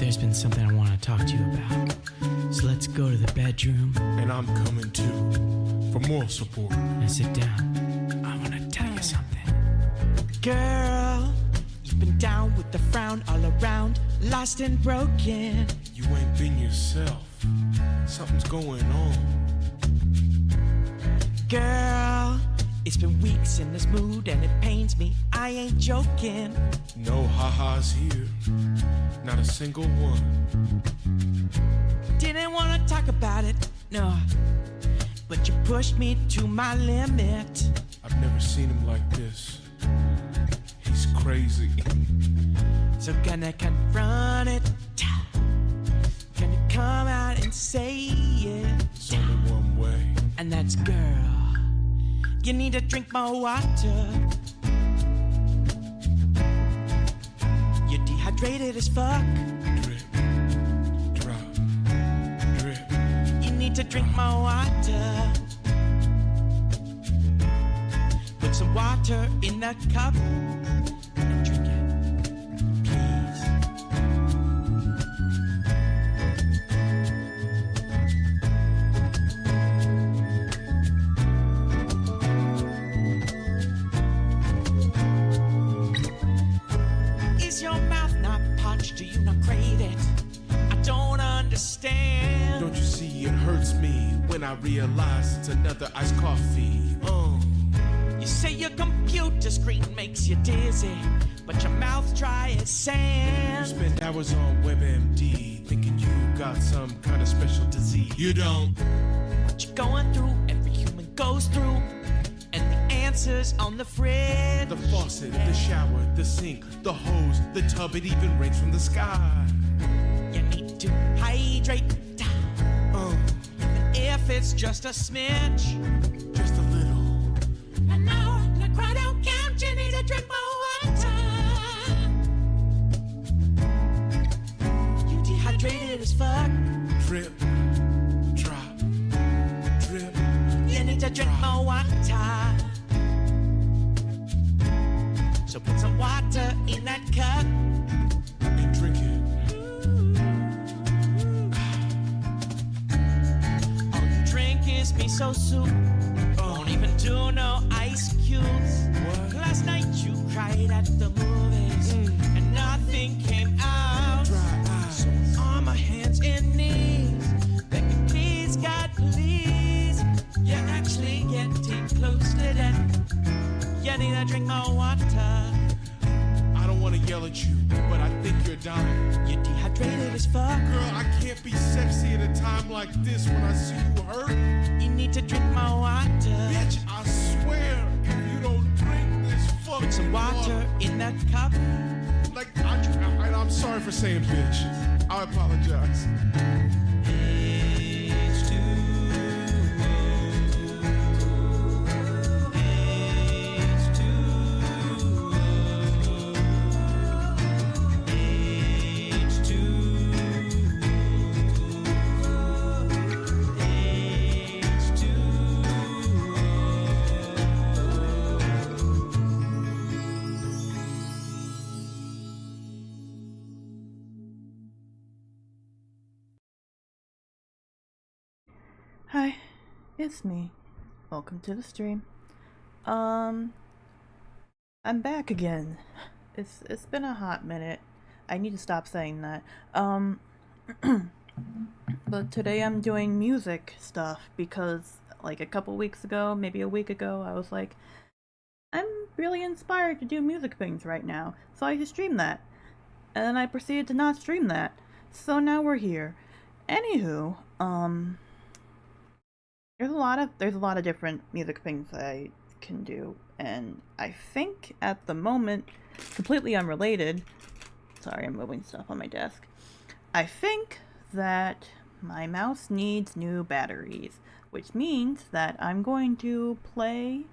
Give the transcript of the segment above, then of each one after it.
there's been something I want to talk to you about. So let's go to the bedroom. And I'm coming too, for moral support. Now sit down. I want to tell you something. Girl, you've been down with the frown all around, lost and broken. You ain't been yourself. Something's going on. Girl, it's been weeks in this mood and it pains me. I ain't joking. No ha-has here. Not a single one. Didn't want to talk about it, no. But you pushed me to my limit. I've never seen him like this. He's crazy. So gonna confront it. Gonna come out and say it. It's only one way. And that's, girl, you need to drink more water. You're dehydrated as fuck. Drip, drop, drip. You need to drink more water. Put some water in that cup and drink it, please. Is your mouth not parched? Do you not crave it? I don't understand. Don't you see it hurts me when I realize it's another iced coffee. You say your computer screen makes you dizzy, but your mouth's dry as You sand. spend hours on WebMD thinking you got some kind of special disease. You don't. What you're going through, every human goes through, and the answer's on the fridge. The faucet, the shower, the sink, the hose, the tub, it even rains from the sky. You need to hydrate, even if it's just a smidge. Just a little. And no, the crowd don't count. You need to drink more water. You dehydrated as fuck. Drip, drop, drip. You need to drink more water. So put some water in that cup And drink it. All you drink is miso soup. Won't even do no ice cubes. What? Last night you cried at the movies and nothing came out. Dry eyes. So on my hands and knees, begging please, God, please. You're actually getting close to death. You need to drink more water. I don't want to yell at you, but I think you're dying. You're dehydrated as fuck. Girl, I can't be sexy at a time like this when I see you hurt. You need to drink more water. Bitch, I swear, if you don't drink this fucking Put some water in that cup. Like, I'm sorry for saying bitch. I apologize. Hi, it's me. Welcome to the stream. I'm back again. It's been a hot minute. I need to stop saying that. But today I'm doing music stuff because like a couple weeks ago, maybe a week ago, I was like, I'm really inspired to do music things right now, so I just streamed that. And then I proceeded to not stream that. So now we're here. Anywho, there's a lot of different music things that I can do, and I think at the moment, completely unrelated, sorry, I'm moving stuff on my desk, I think that my mouse needs new batteries, which means that I'm going to play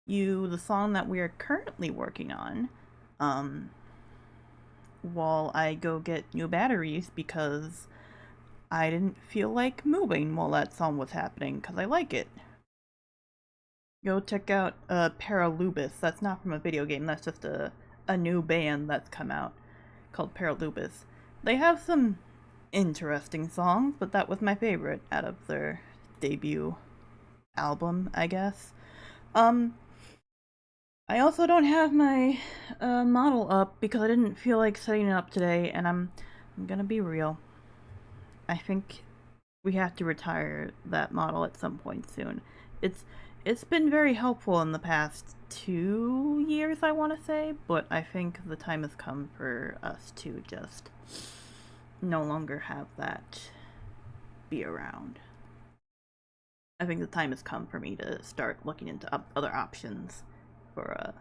you the song that we are currently working on, while I go get new batteries, because I didn't feel like moving while that song was happening, because I like it. Go check out Paralubis. That's not from a video game, that's just a new band that's come out called Paralubis. They have some interesting songs, but that was my favorite out of their debut album, I guess. Um, I also don't have my model up because I didn't feel like setting it up today, and I'm gonna be real. I think we have to retire that model at some point soon. It's it's been very helpful in the past 2 years, I want to say, but I think the time has come for us to just no longer have that be around. I think the time has come for me to start looking into other options for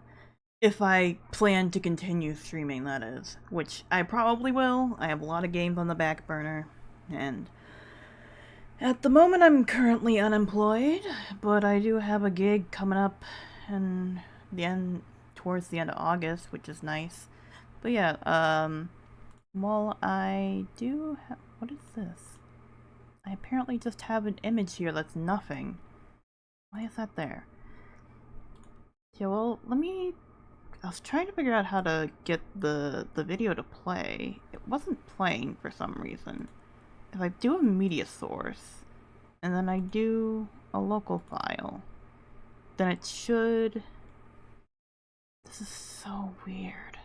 if I plan to continue streaming, that is, which I probably will. I have a lot of games on the back burner, and at the moment I'm currently unemployed, but I do have a gig coming up in the end, towards the end of August, which is nice. But yeah, well, I do have, what is this? I apparently just have an image here that's nothing. Why is that there? Yeah, well, I was trying to figure out how to get the video to play. It wasn't playing for some reason. If I do a media source, and then I do a local file, then it should... This is so weird.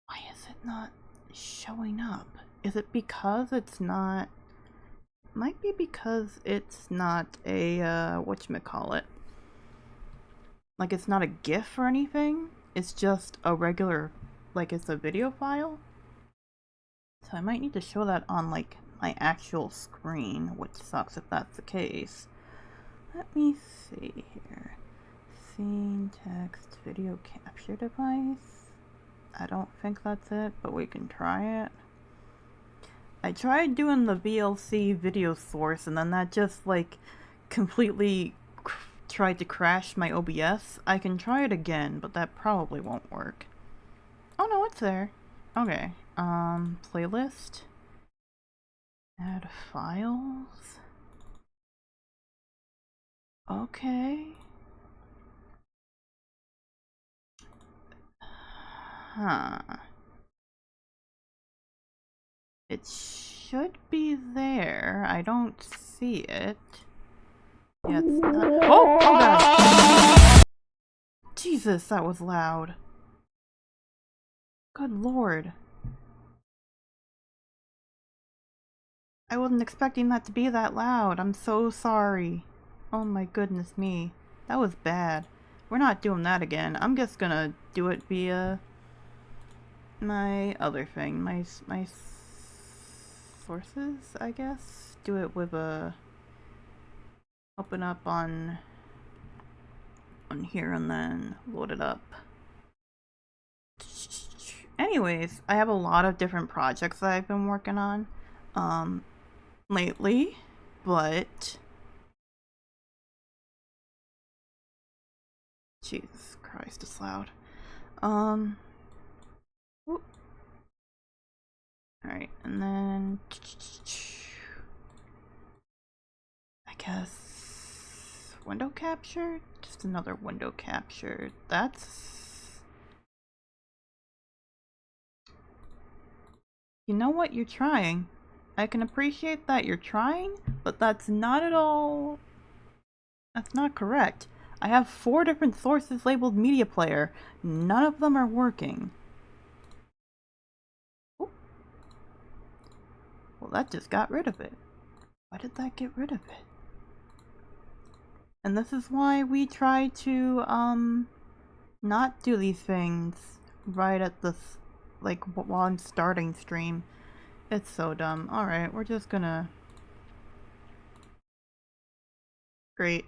Why is it not showing up? Is it because it's not... Might be because it's not a, whatchamacallit. Like, it's not a GIF or anything. It's just a regular, like, it's a video file. So I might need to show that on, like, my actual screen, which sucks if that's the case. Let me see here. Scene, text, video capture device. I don't think that's it, but we can try it. I tried doing the VLC video source, and then that just, like, completely tried to crash my OBS. I can try it again, but that probably won't work. Oh no, it's there. Okay. Playlist. Add files. Okay. Huh. It should be there. I don't see it. Yeah, it's not. Oh! Oh god! Jesus, that was loud. Good lord. I wasn't expecting that to be that loud. I'm so sorry. Oh my goodness me. That was bad. We're not doing that again. I'm just gonna do it via my other thing. My sources, I guess? Do it with a... Open up on here and then load it up. Anyways, I have a lot of different projects that I've been working on lately, but Jesus Christ, it's loud. Alright, and then I guess window capture? Just another window capture. That's... You know what? You're trying. I can appreciate that you're trying, but that's not at all... That's not correct. I have 4 different sources labeled media player. None of them are working. Ooh. Well, that just got rid of it. Why did that get rid of it? And this is why we try to, not do these things right at this, like, while I'm starting stream. It's so dumb. Alright, we're just gonna... Great.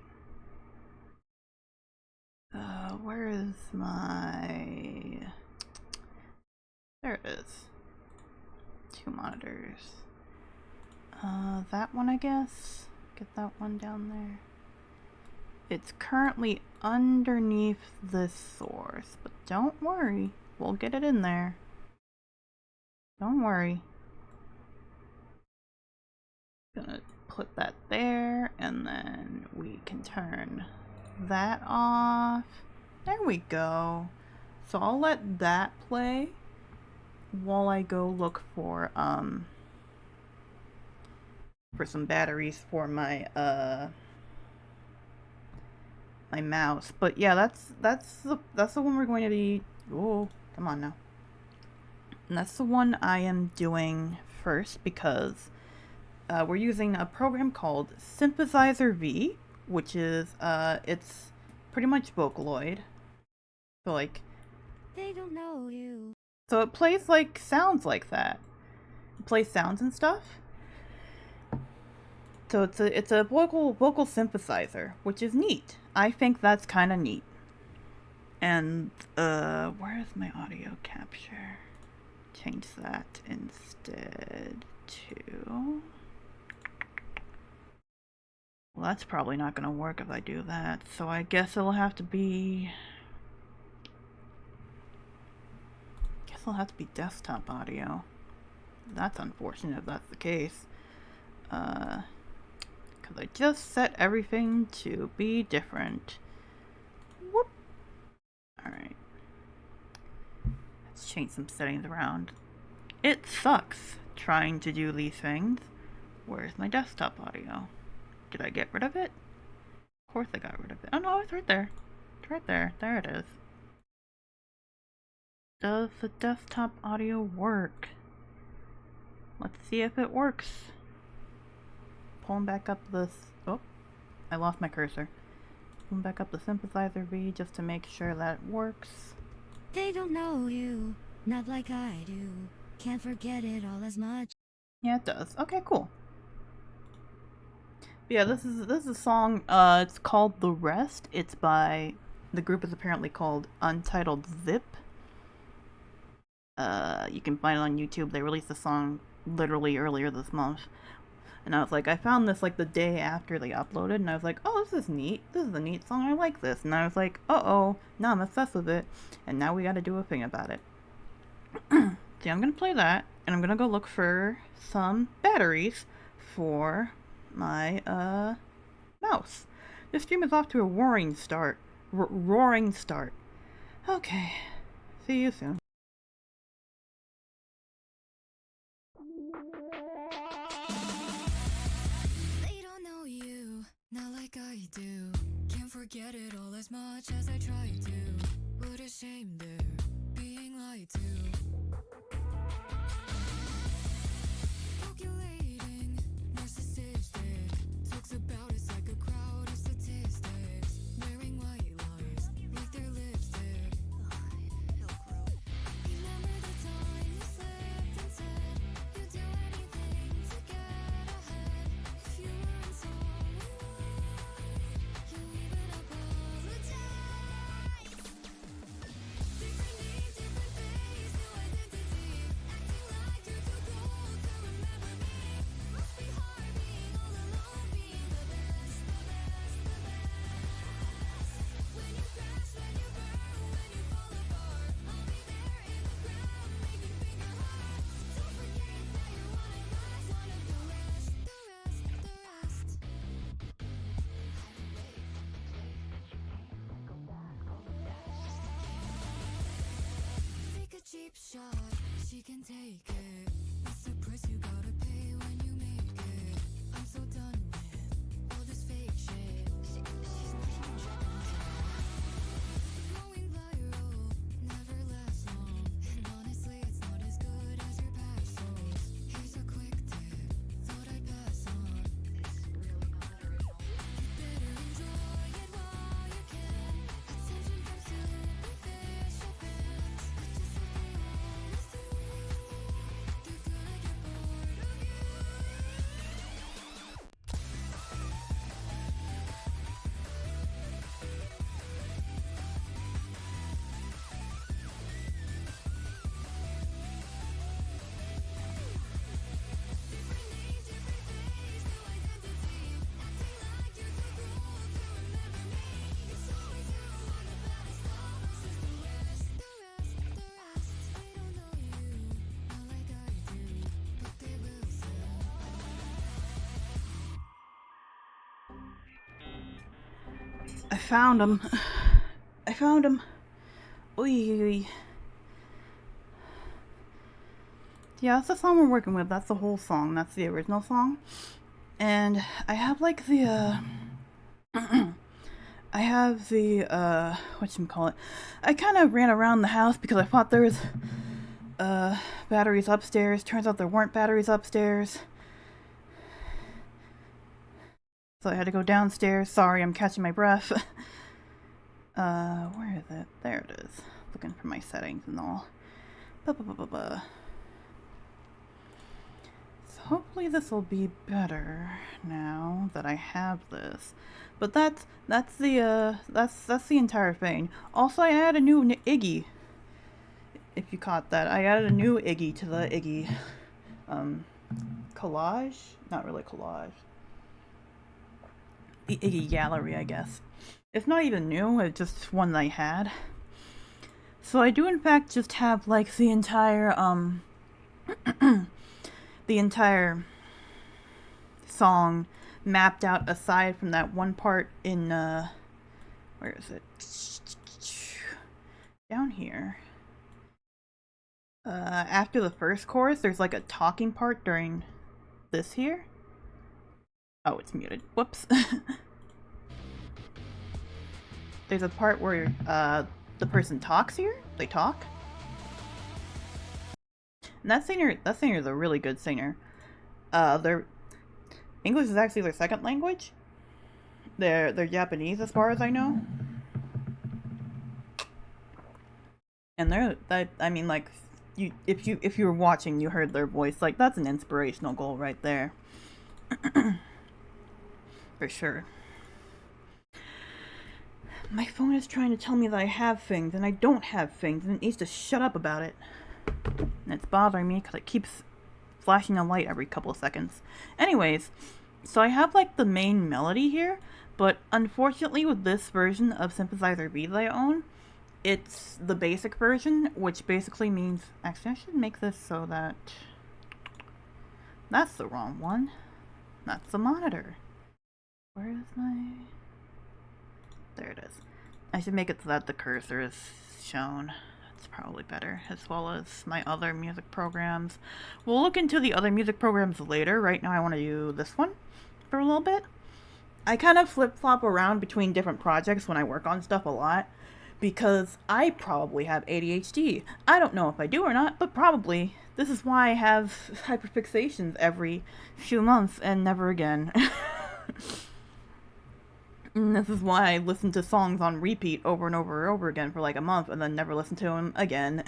Where is my... There it is. 2 monitors. That one, I guess? Get that one down there. It's currently underneath this source, but don't worry, we'll get it in there. Don't worry. Gonna put that there, and then we can turn that off. There we go. So I'll let that play, while I go look for some batteries for my my mouse. But yeah, that's the one we're going to be. Oh, come on now. And that's the one I am doing first because we're using a program called Synthesizer V, which is it's pretty much Vocaloid. So like, They don't know you. so it plays like sounds like that. It plays sounds and stuff. So it's a vocal synthesizer, which is neat. I think that's kind of neat. And where is my audio capture? Change that instead to. Well, that's probably not going to work if I do that. So I guess it'll have to be. It'll have to be desktop audio. That's unfortunate if that's the case. Because I just set everything to be different. Whoop. Alright. Let's change some settings around. It sucks trying to do these things. Where's my desktop audio? Did I get rid of it? Of course I got rid of it. Oh no, it's right there. It's right there. There it is. Does the desktop audio work? Let's see if it works. Pulling back up this. Oh, I lost my cursor. Pulling back up the Synthesizer V just to make sure that it works. They don't know you, not like I do. Can't forget it all as much. Yeah, it does. Okay, cool. But yeah, this is a song. It's called "The Rest." It's by the group is apparently called Untitled Zip. You can find it on YouTube. They released the song literally earlier this month. And I was like, I found this like the day after they uploaded, and I was like, oh, this is neat. This is a neat song. I like this. And I was like, uh-oh, now I'm obsessed with it. And now we gotta do a thing about it. See, I'm gonna play that, and I'm gonna go look for some batteries for my, mouse. This stream is off to a roaring start. Roaring start. Okay. See you soon. They don't know you, not like I do. Can't forget it all as much as I try to. What a shame they're being lied to. Calculating, narcissistic. Talks about us like a crowd of statistics. Wearing white lies like their lipstick. Remember the time you slipped and said you'd do anything to get ahead. If you weren't sorry, why you even apologize? Different name, different face, new identity. Acting like you're too cold to remember me. Must be hard being all alone, being the best, the best, the best. When you crash, when you burn, when you fall apart, I'll be there in the ground, making finger hearts. Don't forget that you're one of us, one of the rest, the rest, the rest. Take a cheap shot, she can take it. It's the price you gotta pay when you make it. I'm so done with all this fake shit. Going viral never lasts long, and honestly, it's not as good as your past songs. Here's a quick tip, thought I'd pass on. You better enjoy it while you can. Attention from superficial fans, but just like they always do, they're gonna get bored of you. Different name, different face, new identity. Acting like you're too cool to remember me. It's always you, one of us, almost just the rest, the rest, the rest. They don't know you, not like I do, but they will soon. I found him. I found him. Oy. Yeah, that's the song we're working with. That's the whole song. That's the original song. And I have like the I have the whatchamacallit. I kind of ran around the house because I thought there was batteries upstairs. Turns out there weren't batteries upstairs. So I had to go downstairs. Sorry, I'm catching my breath. Where is it? There it is. Looking for my settings and all. Ba-ba-ba-ba-ba. So hopefully this will be better now that I have this. But that's the entire thing. Also, I added a new Iggy. If you caught that, I added a new Iggy to the Iggy collage. Not really collage. The Iggy gallery, I guess. It's not even new, it's just one that I had. So I do in fact just have like the entire the entire song mapped out aside from that one part in where is it? Down here. After the first chorus, there's like a talking part during this here. Oh, it's muted. Whoops. There's a part where the person talks here. They talk. And that singer is a really good singer. Their English is actually their second language. They're Japanese as far as I know. And I mean, like, if you were watching, you heard their voice. Like, that's an inspirational goal right there. For sure. My phone is trying to tell me that I have things, and I don't have things, and it needs to shut up about it. And it's bothering me because it keeps flashing a light every couple of seconds. Anyways, so I have like the main melody here, but unfortunately with this version of Synthesizer B that I own, it's the basic version, which basically means... Actually, I should make this so that... That's the wrong one. That's the monitor. Where is my... There it is. I should make it so that the cursor is shown. That's probably better, as well as my other music programs. We'll look into the other music programs later. Right now I want to do this one for a little bit. I kind of flip-flop around between different projects when I work on stuff a lot, because I probably have ADHD. I don't know if I do or not, but probably. This is why I have hyperfixations every few months and never again. And this is why I listen to songs on repeat over and over and over again for like a month and then never listen to them again.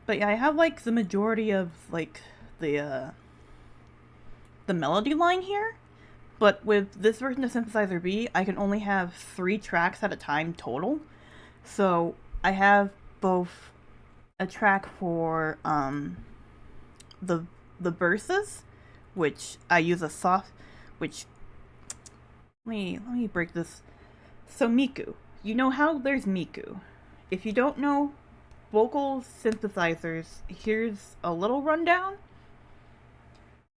But yeah, I have like the majority of like the melody line here. But with this version of Synthesizer B, I can only have 3 tracks at a time total. So I have both a track for the verses, which I use a soft, which let me break this. So Miku, you know how there's Miku. If you don't know vocal synthesizers, here's a little rundown.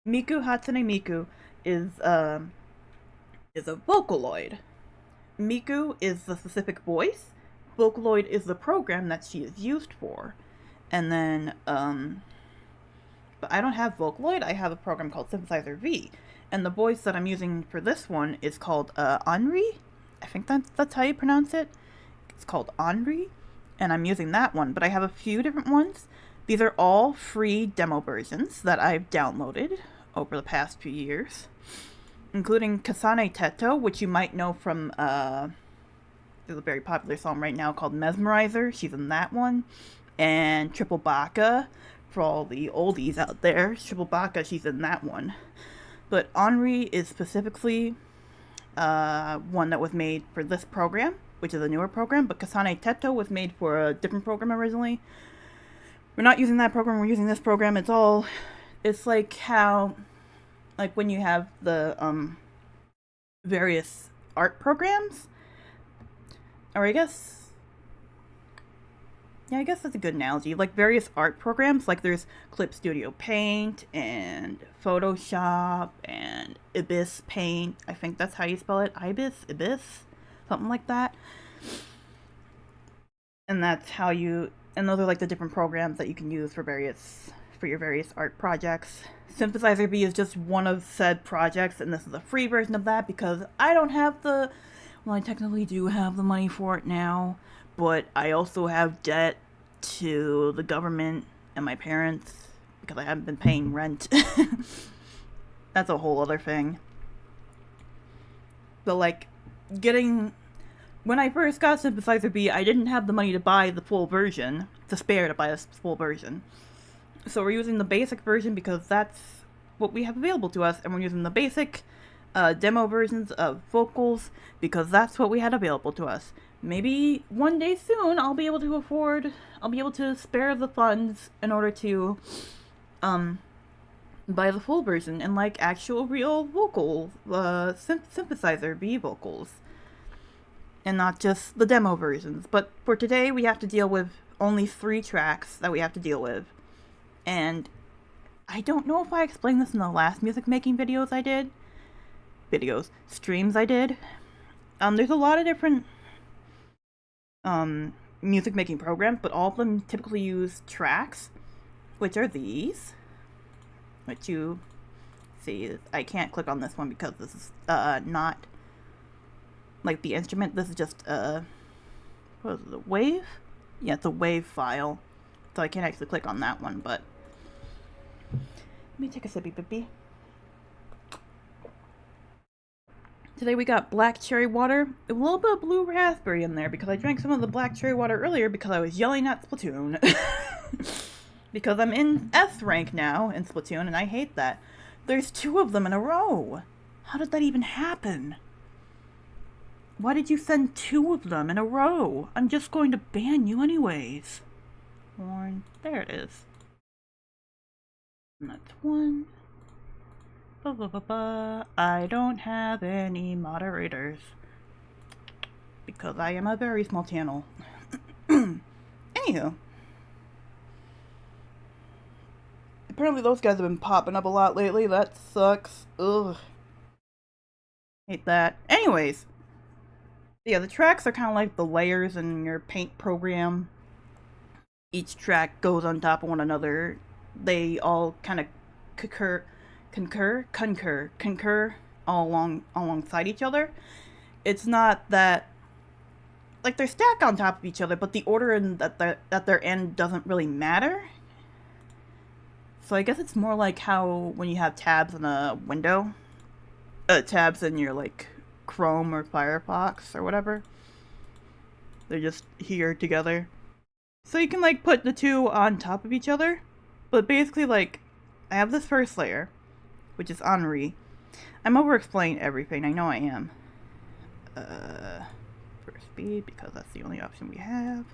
Miku Hatsune Miku is a Vocaloid. Miku is the specific voice. Vocaloid is the program that she is used for. And then, but I don't have Vocaloid, I have a program called Synthesizer V. And the voice that I'm using for this one is called Henri. I think that's how you pronounce it. It's called Henri. And I'm using that one, but I have a few different ones. These are all free demo versions that I've downloaded over the past few years, including Kasane Teto, which you might know from there's a very popular song right now called Mesmerizer. She's in that one. And Triple Baka, for all the oldies out there. Triple Baka, she's in that one. But Henri is specifically one that was made for this program, which is a newer program, but Kasane Teto was made for a different program originally. We're not using that program, we're using this program. It's like how, like when you have the various art programs, or I guess that's a good analogy. Like various art programs, like there's Clip Studio Paint and Photoshop and Ibis Paint. I think that's how you spell it. Ibis, something like that. And that's how and those are like the different programs that you can use for various for your various art projects. Synthesizer B is just one of said projects, and this is a free version of that because I don't have the... Well, I technically do have the money for it now, but I also have debt to the government and my parents because I haven't been paying rent. That's a whole other thing. But, like, when I first got Synthesizer B, I didn't have the money to buy the full version, to spare to buy the full version. So we're using the basic version because that's what we have available to us, and we're using the basic demo versions of vocals because that's what we had available to us. Maybe one day soon I'll be able to spare the funds in order to buy the full version and like actual real vocal Synthesizer B vocals. And not just the demo versions. But for today, we have to deal with only 3 tracks that we have to deal with. And I don't know if I explained this in the last music making streams I did. There's a lot of different music making programs, but all of them typically use tracks, which are these. Which you see, I can't click on this one because this is not like the instrument. This is just what is it, a wave? Yeah, it's a wave file. So I can't actually click on that one, but let me take a sippy pippy. Today we got black cherry water, a little bit of blue raspberry in there because I drank some of the black cherry water earlier because I was yelling at Splatoon. Because I'm in S rank now in Splatoon and I hate that. There's 2 of them in a row. How did that even happen? Why did you send 2 of them in a row? I'm just going to ban you anyways. Warn. There it is. And that's 1. I don't have any moderators. Because I am a very small channel. Anywho. Apparently those guys have been popping up a lot lately. That sucks. Ugh. Hate that. Anyways. Yeah, the tracks are kind of like the layers in your paint program. Each track goes on top of one another. They all kind of concur all alongside each other. It's not that like they're stacked on top of each other, but the order at their end doesn't really matter. So I guess it's more like how when you have tabs in a window, tabs in your like Chrome or Firefox or whatever. They're just here together. So you can like put the 2 on top of each other. But basically like, I have this first layer, which is Henri. I'm over-explaining everything, I know I am. For speed, because that's the only option we have.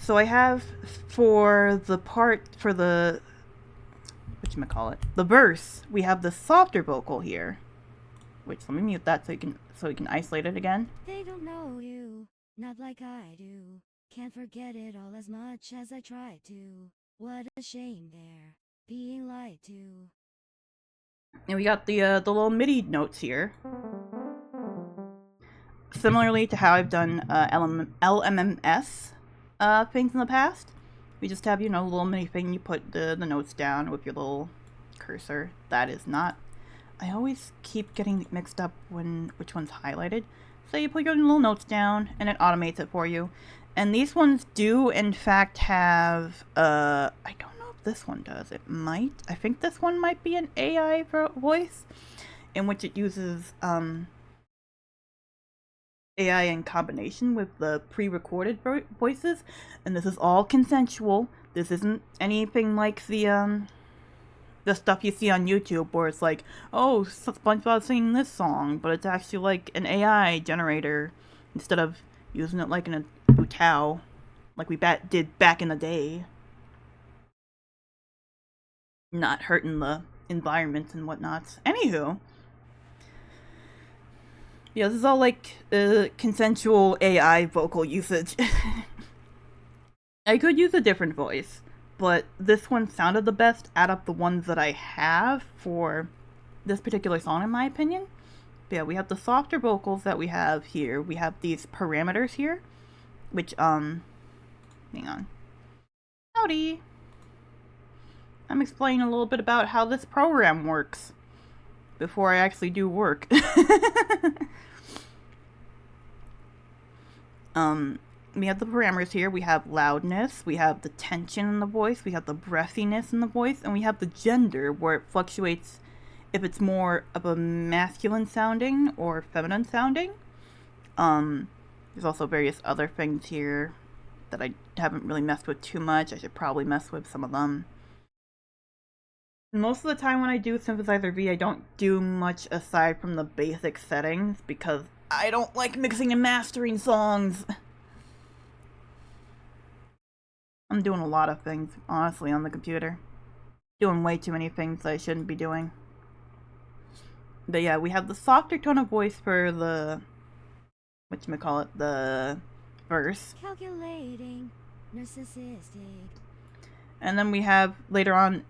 So I have for the the verse, we have the softer vocal here. Which, let me mute that so we can isolate it again. They don't know you, not like I do. Can't forget it all as much as I try to. What a shame they're being lied to. And we got the little MIDI notes here. Similarly to how I've done LMMS things in the past. We just have, a little MIDI thing, you put the notes down with your little cursor. That is not... I always keep getting mixed up which one's highlighted. So you put your little notes down, and it automates it for you. And these ones do, in fact, have, I don't know if this one does. It might. I think this one might be an AI voice, in which it uses, AI in combination with the pre-recorded voices. And this is all consensual. This isn't anything like the stuff you see on YouTube where it's like, oh, SpongeBob singing this song, but it's actually like an AI generator instead of using it like in a Utao, like we did back in the day. Not hurting the environment and whatnot. Anywho. Yeah, this is all like consensual AI vocal usage. I could use a different voice, but this one sounded the best out of the ones that I have for this particular song, in my opinion. But yeah, we have the softer vocals that we have here. We have these parameters here, which, hang on. Howdy! I'm explaining a little bit about how this program works before I actually do work. We have the parameters here. We have loudness, we have the tension in the voice, we have the breathiness in the voice, and we have the gender, where it fluctuates if it's more of a masculine sounding or feminine sounding. There's also various other things here that I haven't really messed with too much. I should probably mess with some of them. Most of the time when I do Synthesizer V, I don't do much aside from the basic settings because I don't like mixing and mastering songs. I'm doing a lot of things, honestly, on the computer. Doing way too many things I shouldn't be doing. But yeah, we have the softer tone of voice for the... whatchamacallit, the verse. Calculating, narcissistic. And then we have, later on,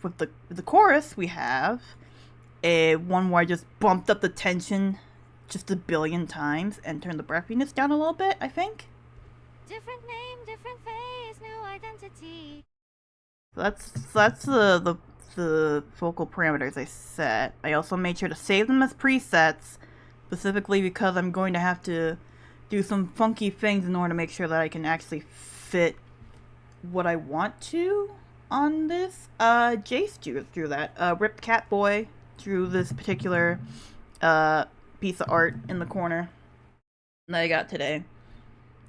with the chorus, we have a one where I just bumped up the tension just a billion times and turned the breathiness down a little bit, I think. Different name, different face, new identity. So that's the vocal parameters I set. I also made sure to save them as presets, specifically because I'm going to have to do some funky things in order to make sure that I can actually fit what I want to on this. Jace drew that. Rip Catboy drew this particular piece of art in the corner that I got today.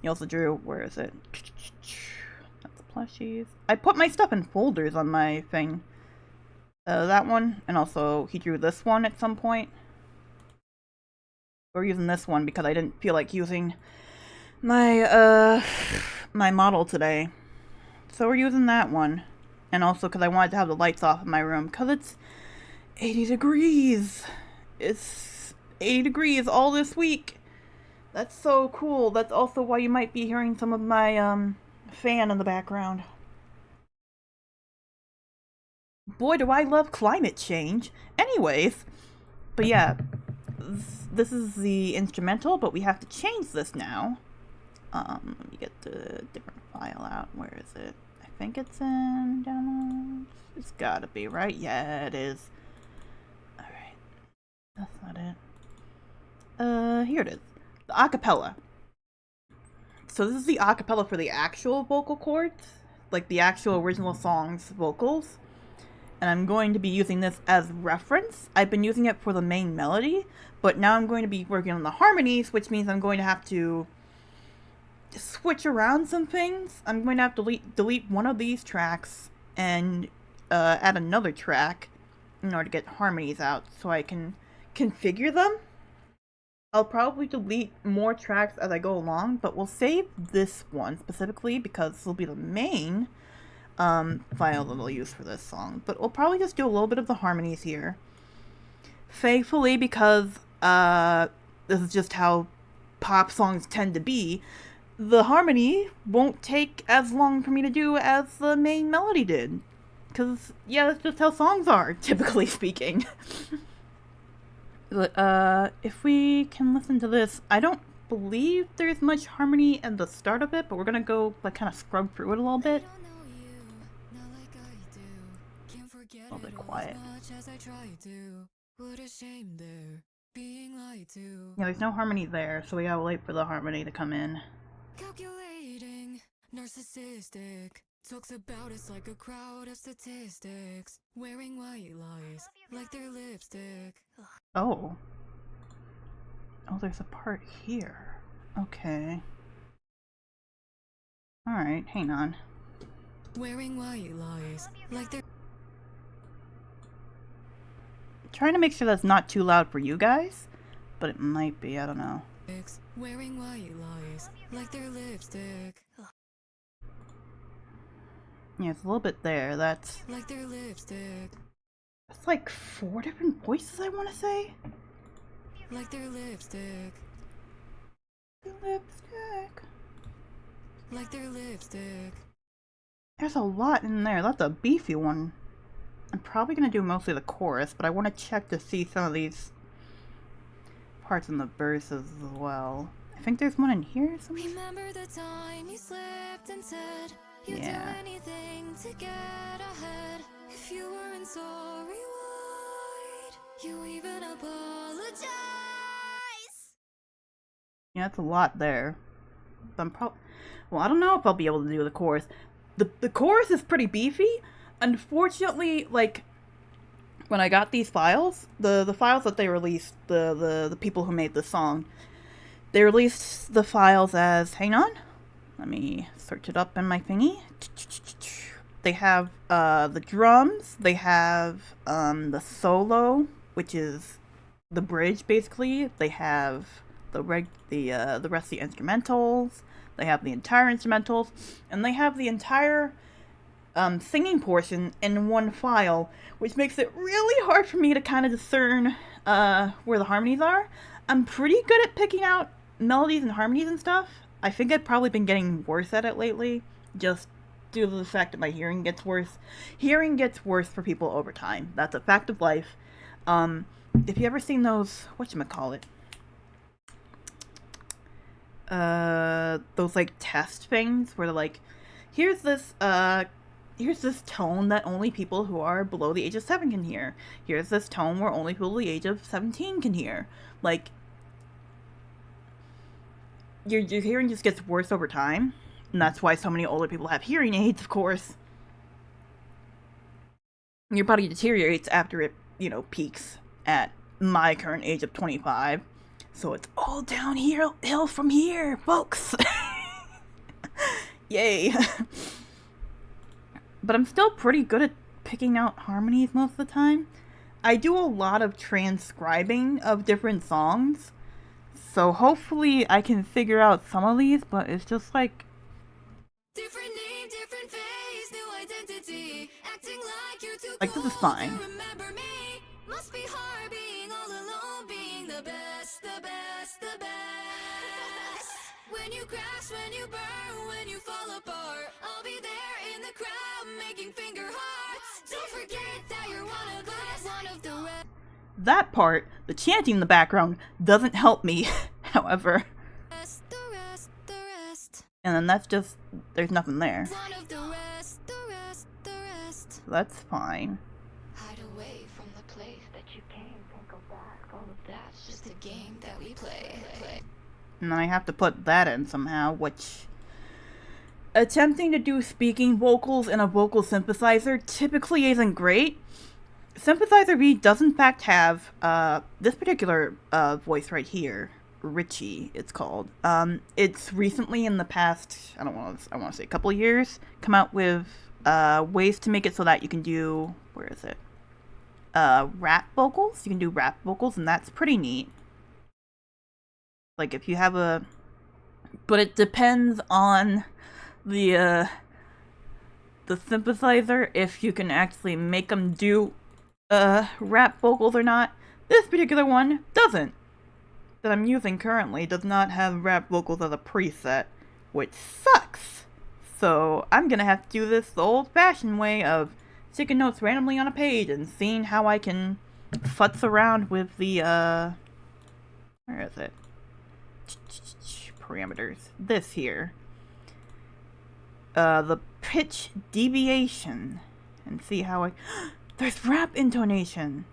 He also drew, where is it? That's plushies. I put my stuff in folders on my thing. That one, and also he drew this one at some point. We're using this one because I didn't feel like using my my model today. So we're using that one. And also because I wanted to have the lights off in my room because it's 80 degrees. It's 80 degrees all this week. That's so cool. That's also why you might be hearing some of my fan in the background. Boy, do I love climate change. Anyways, but yeah, this is the instrumental, but we have to change this now. Let me get the different file out. Where is it? I think it's in downloads. It's gotta be, right? Yeah, it is. Alright. That's not it. Here it is. The acapella. So this is the acapella for the actual vocal cords, like the actual original song's vocals. And I'm going to be using this as reference. I've been using it for the main melody, but now I'm going to be working on the harmonies, which means I'm going to have to switch around some things. I'm going to have to delete one of these tracks and add another track in order to get harmonies out so I can configure them. I'll probably delete more tracks as I go along, but we'll save this one specifically because this will be the main file that we'll use for this song. But we'll probably just do a little bit of the harmonies here. Thankfully, because this is just how pop songs tend to be, the harmony won't take as long for me to do as the main melody did. Because, yeah, that's just how songs are, typically speaking. But, if we can listen to this, I don't believe there's much harmony at the start of it, but we're gonna go, like, kind of scrub through it a little bit. A little bit quiet. Yeah, there's no harmony there, so we gotta wait for the harmony to come in. Calculating, narcissistic. Talks about us like a crowd of statistics. Wearing white lies like their lipstick. Oh. Oh, there's a part here. Okay. Alright, hang on. Wearing white lies like they're Trying to make sure that's not too loud for you guys, but it might be, I don't know. wearing white lies like their lipstick. Yeah, it's a little bit there. That's Like their lipstick. like 4 different voices, I want to say. Like their lipstick. Lipstick. Like their lipstick. There's a lot in there. That's a beefy one. I'm probably going to do mostly the chorus, but I want to check to see some of these parts in the verses as well. I think there's one in here somewhere. Remember the time you slipped and said you'd Yeah. do anything trying to get ahead. If you weren't sorry, why'd you even apologize? Yeah, that's a lot there. I'm well, I don't know if I'll be able to do the chorus. The chorus is pretty beefy. Unfortunately, like, when I got these files, the files that they released, the people who made the song, they released the files as, hang on, let me search it up in my thingy. They have the drums, they have the solo, which is the bridge basically. They have the rest of the instrumentals. They have the entire instrumentals, and they have the entire singing portion in one file, which makes it really hard for me to kind of discern where the harmonies are. I'm pretty good at picking out melodies and harmonies and stuff. I think I've probably been getting worse at it lately, just due to the fact that my hearing gets worse. Hearing gets worse for people over time. That's a fact of life. If you ever seen those, whatchamacallit, those like test things where they're like, here's this tone that only people who are below the age of 7 can hear. Here's this tone where only people the age of 17 can hear. Like, your hearing just gets worse over time, and that's why so many older people have hearing aids, of course. Your body deteriorates after it, peaks at my current age of 25. So it's all downhill from here, folks. Yay. But I'm still pretty good at picking out harmonies most of the time. I do a lot of transcribing of different songs, so hopefully I can figure out some of these, but it's just like... Different name, different face, new identity. Acting like you're too Like, this is cool fine. to remember me. Must be hard being all alone, being the best, the best, the best. When you crash, when you burn, when you fall apart, I'll be there in the crowd making finger hearts. Don't forget that you're one of us, one of the rest. That part, the chanting in the background, doesn't help me, however. The rest, the rest. And then that's just... there's nothing there. One of the rest, the rest, the rest. So that's fine. Hide away from the place that you came, can't go back. All of that's just a game that we play. And then I have to put that in somehow, which... attempting to do speaking vocals in a vocal synthesizer typically isn't great. Synthesizer V does in fact have this particular voice right here, Richie, it's called. It's recently in the past, I want to say a couple of years, come out with ways to make it so that you can do, where is it? Rap vocals. You can do rap vocals, and that's pretty neat. Like if you have a, but it depends on the synthesizer if you can actually make them do rap vocals or not. This particular one doesn't. That I'm using currently does not have rap vocals as a preset, which sucks. So I'm gonna have to do this the old-fashioned way of sticking notes randomly on a page and seeing how I can futz around with the where is it? Parameters. This here. The pitch deviation, and see how I... There's rap intonation!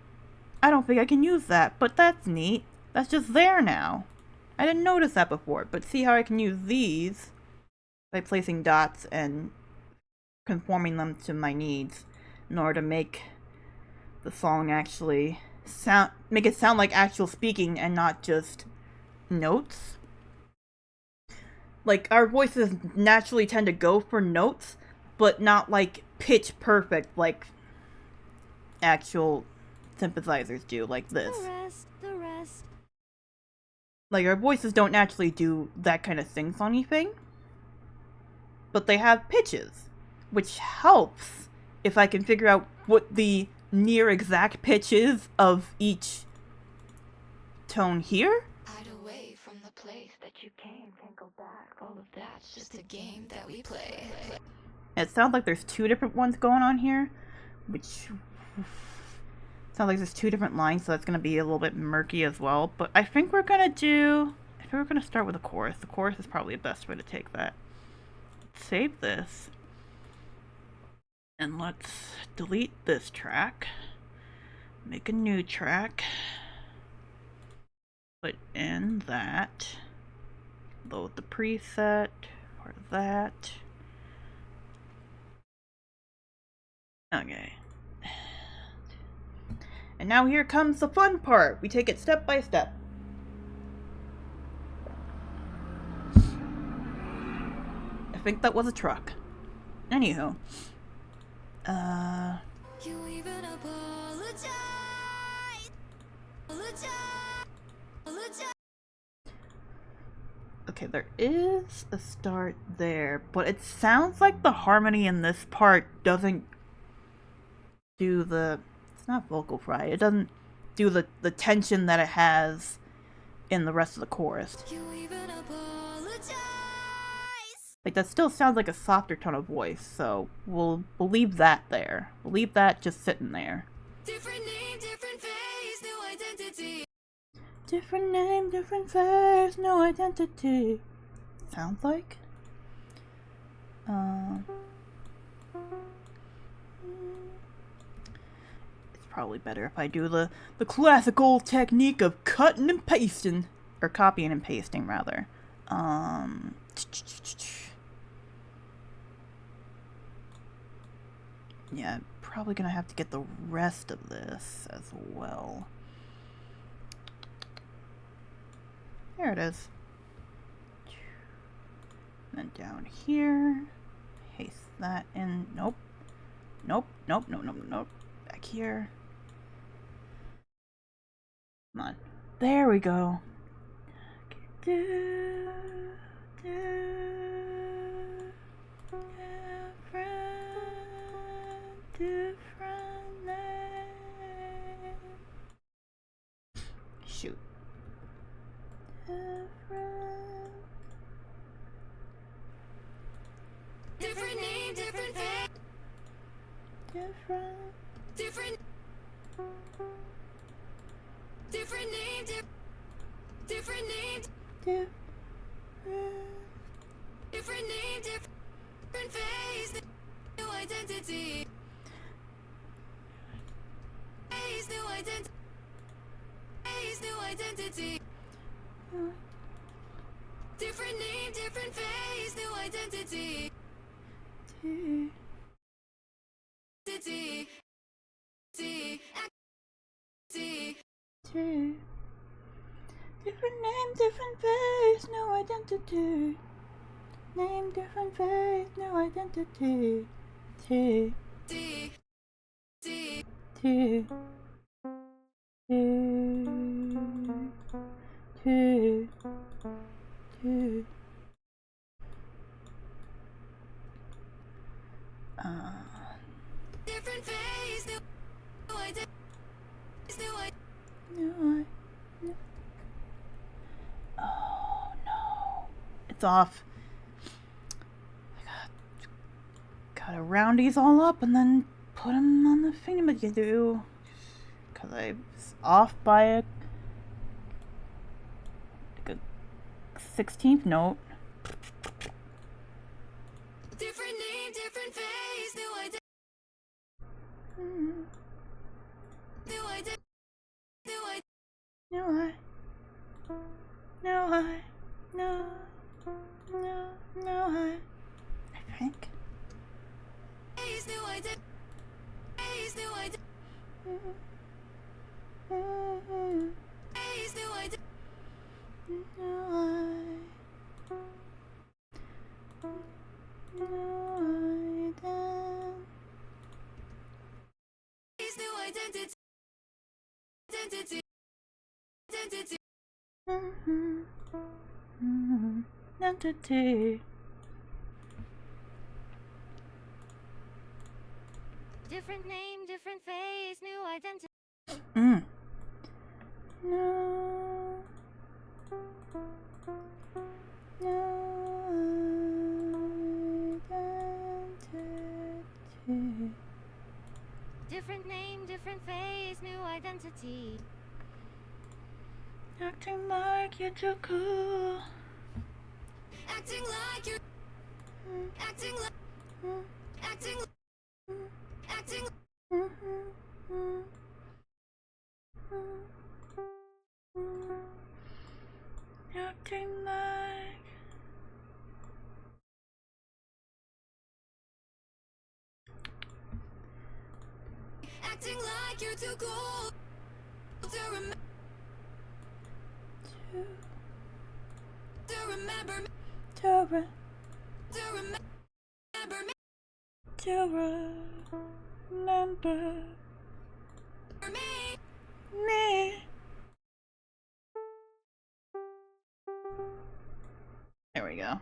I don't think I can use that, but that's neat. That's just there now. I didn't notice that before, but see how I can use these by placing dots and conforming them to my needs in order to make the song actually make it sound like actual speaking and not just notes. Like, our voices naturally tend to go for notes, but not like pitch perfect like actual synthesizers do, like this. The rest. Like, our voices don't naturally do that kind of sing-songy thing, but they have pitches, which helps if I can figure out what the near exact pitch is of each tone here. Hide away from the place that you came, can't go back. All of that's just a game that we play. It sounds like there's two different ones going on here, which sounds like there's two different lines, so that's going to be a little bit murky as well. But I think we're going to start with the chorus. The chorus is probably the best way to take that. Save this. And let's delete this track. Make a new track. Put in that. Load the preset for that. Okay. And now here comes the fun part. We take it step by step. I think that was a truck. Anywho. You even apologize. Apologize. Okay, there is a start there, but it sounds like the harmony in this part doesn't do the... It's not vocal fry. It doesn't do the tension that it has in the rest of the chorus. You even apologize. Like, that still sounds like a softer tone of voice, so we'll leave that there. We'll leave that just sitting there. Different name, different face, new identity. Different name, different face, no identity. Sounds like. It's probably better if I do the classical technique of cutting and pasting. Or copying and pasting, rather. Yeah, probably gonna have to get the rest of this as well. There it is. And then down here, paste that in. Nope. Nope, nope, nope, nope, nope. Back here. Come on. There we go. Different name. Shoot. Different name, different face. Different. Different. Different name, different name. Different name, different face, new identity. Face, new identity. Face, new identity. Different name, different face, new identity. Identity. Different name, different face, no identity. Name, different face, no identity. T. D. D. T. T. T. Different face, new identity. No, no. Oh no. It's off. Gotta round these all up and then put them on the thingamajiggy. Because I was off by a 16th note. Different name, different face, new identity. New identity. New identity. No, I think. Face, new identity. Face, new identity. Face, new identity. Face, new identity. Identity. Identity. Entity. Different name, different face, new identity. No. Identity. Different name, different face, new identity. Acting like you're too cool. Acting like you're. Acting like. Acting like. acting Acting like acting like you're too cool to remember me. to Remember me. remember Me. me. There we go.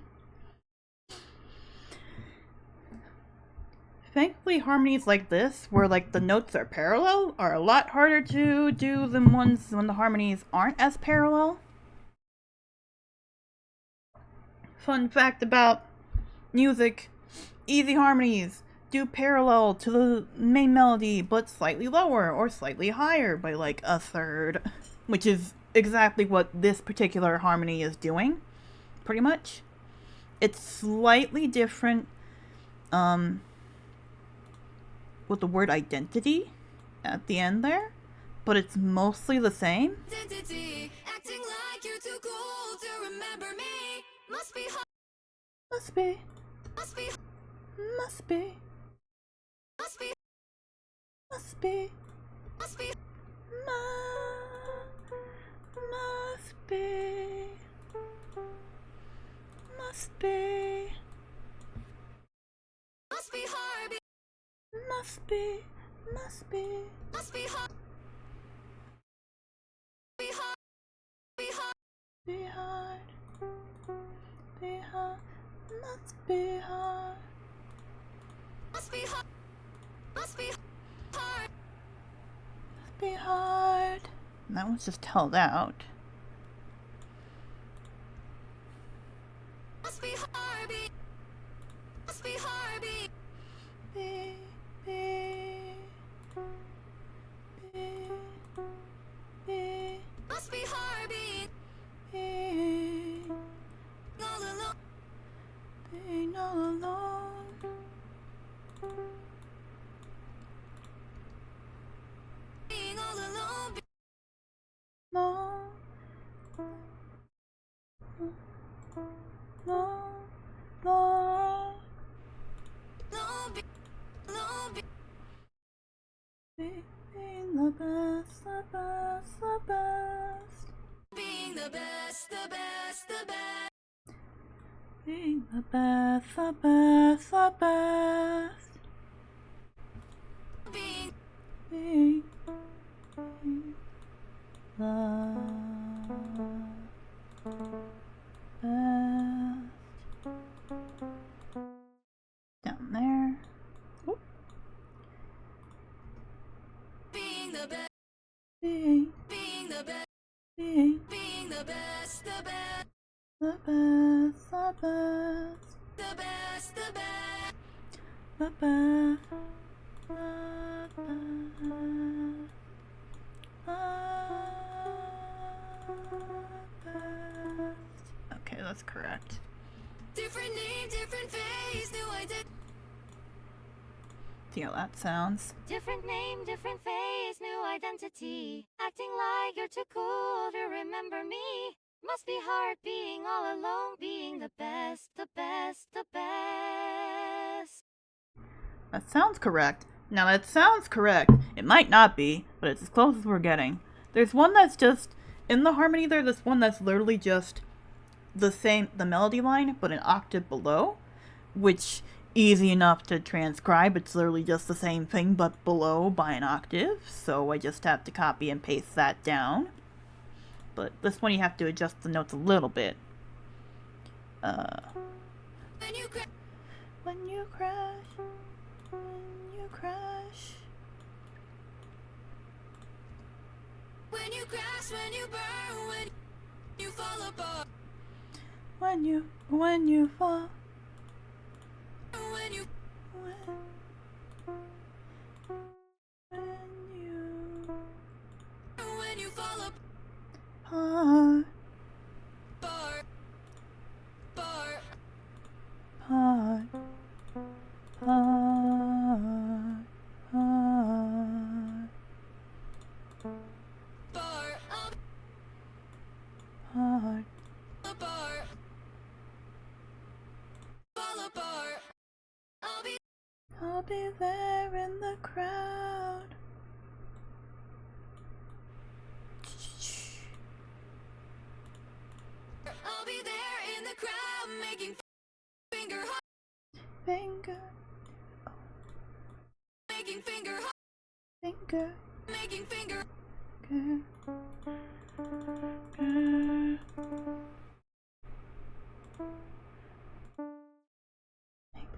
Thankfully, harmonies like this, where like the notes are parallel, are a lot harder to do than ones when the harmonies aren't as parallel. Fun fact about music: easy harmonies do parallel to the main melody, but slightly lower or slightly higher by like a third, which is exactly what this particular harmony is doing, pretty much. It's slightly different, with the word identity at the end there, but it's mostly the same. Identity. Acting like you're too cool to remember me. Must be hard. Must be, Must be. must be, Must be. must be, Must be. must be, must be, Must be hard. must be, must be, Must be hard. Be hard. Be hard. be hard, be hard, must be hard, Must be hard. Must be hard. must be hard. And that one's just held out. Must be hard. Must be hard. Be, be, be, be, Must be hard. be, All alone. being all alone. Being all alone. No, no, no, Alone. Alone. being the best, the best, the best, Being the best. The best. The best. being the best, the best, the best, Being. being the best. Down there. Oop. Being the best. Being, Being the best. being Being the best. The best. the best, the best, The best. The best. the best, the best. Okay, that's correct. Different name, different face, new identity. See how that sounds? Different name, different face, new identity. Acting like you're too cool to remember me. Must be hard being all alone, being the best, the best, the best. That sounds correct. Now that sounds correct. It might not be, but it's as close as we're getting. There's one that's just, in the harmony there, there's one that's literally just the same, the melody line, but an octave below, which easy enough to transcribe. It's literally just the same thing, but below by an octave, so I just have to copy and paste that down. But this one you have to adjust the notes a little bit. When you cry, When you crash, when you crash, when you crash, when you burn, when you fall apart, when you fall, when you when you fall apart, apart, apart. apart, apart, I'll be there in the crowd. I'll be there in the crowd making finger Finger, making finger finger, making finger finger.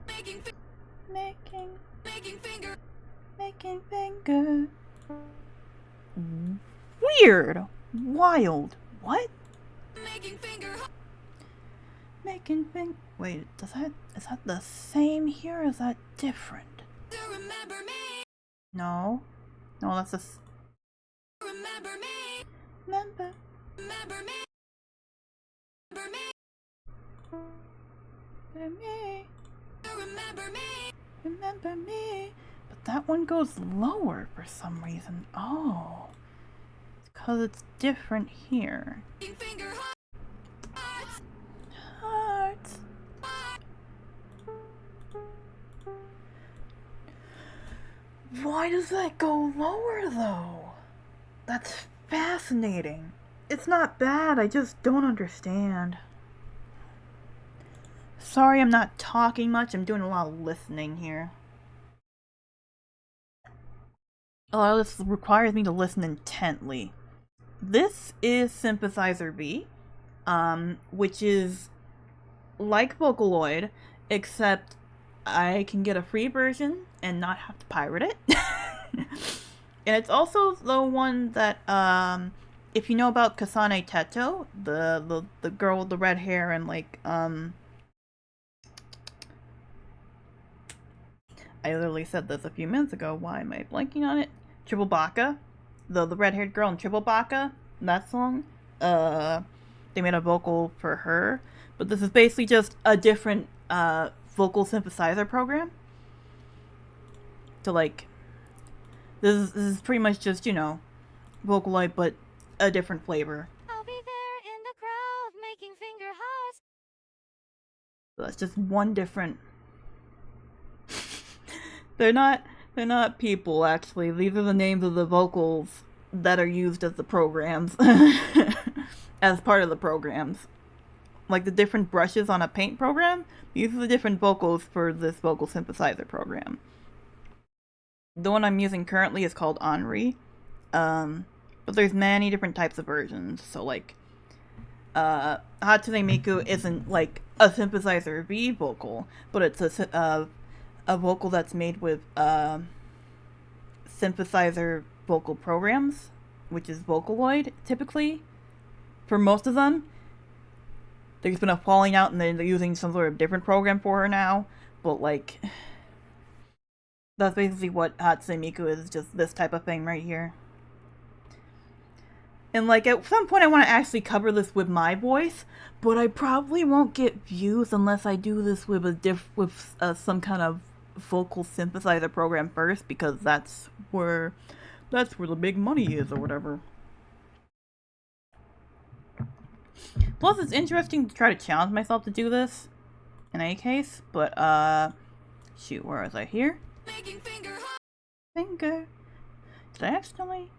making Making, making finger making finger. Weird. Wild. What? making finger Making finger. Wait, is that the same here or is that different? to remember me, No. No, that's remember me, remember. remember me, remember me, Remember me. remember me, Remember me. But that one goes lower for some reason. Oh. It's because it's different here. making finger hearts, Hearts. Why does that go lower though? That's fascinating. It's not bad, I just don't understand. Sorry I'm not talking much, I'm doing a lot of listening here. A lot of this requires me to listen intently. This is Synthesizer B, which is like Vocaloid, except I can get a free version and not have to pirate it. And it's also the one that, if you know about Kasane Teto, the girl with the red hair and like, I literally said this a few minutes ago, why am I blanking on it? Triple Baka, the red-haired girl in Triple Baka, that song, they made a vocal for her, but this is basically just a different, vocal synthesizer program. So like, this is pretty much just, you know, Vocaloid, but a different flavor. I'll be there in the crowd making finger hearts. So that's just one different. They're not people, actually. These are the names of the vocals that are used as the programs. As part of the programs. Like the different brushes on a paint program, these are the different vocals for this vocal synthesizer program. The one I'm using currently is called Henri. But there's many different types of versions. So like, Hatsune Miku isn't like a Synthesizer V vocal, but it's a vocal that's made with synthesizer vocal programs, which is Vocaloid typically. For most of them, there's been a falling out and then they're using some sort of different program for her now, but like, that's basically what Hatsune Miku is, just this type of thing right here. And like, at some point I want to actually cover this with my voice, but I probably won't get views unless I do this with some kind of vocal synthesizer program first, because that's where the big money is or whatever. Plus, it's interesting to try to challenge myself to do this, in any case, but, shoot, where was I? Here? Making finger hearts. Finger. Did I accidentally?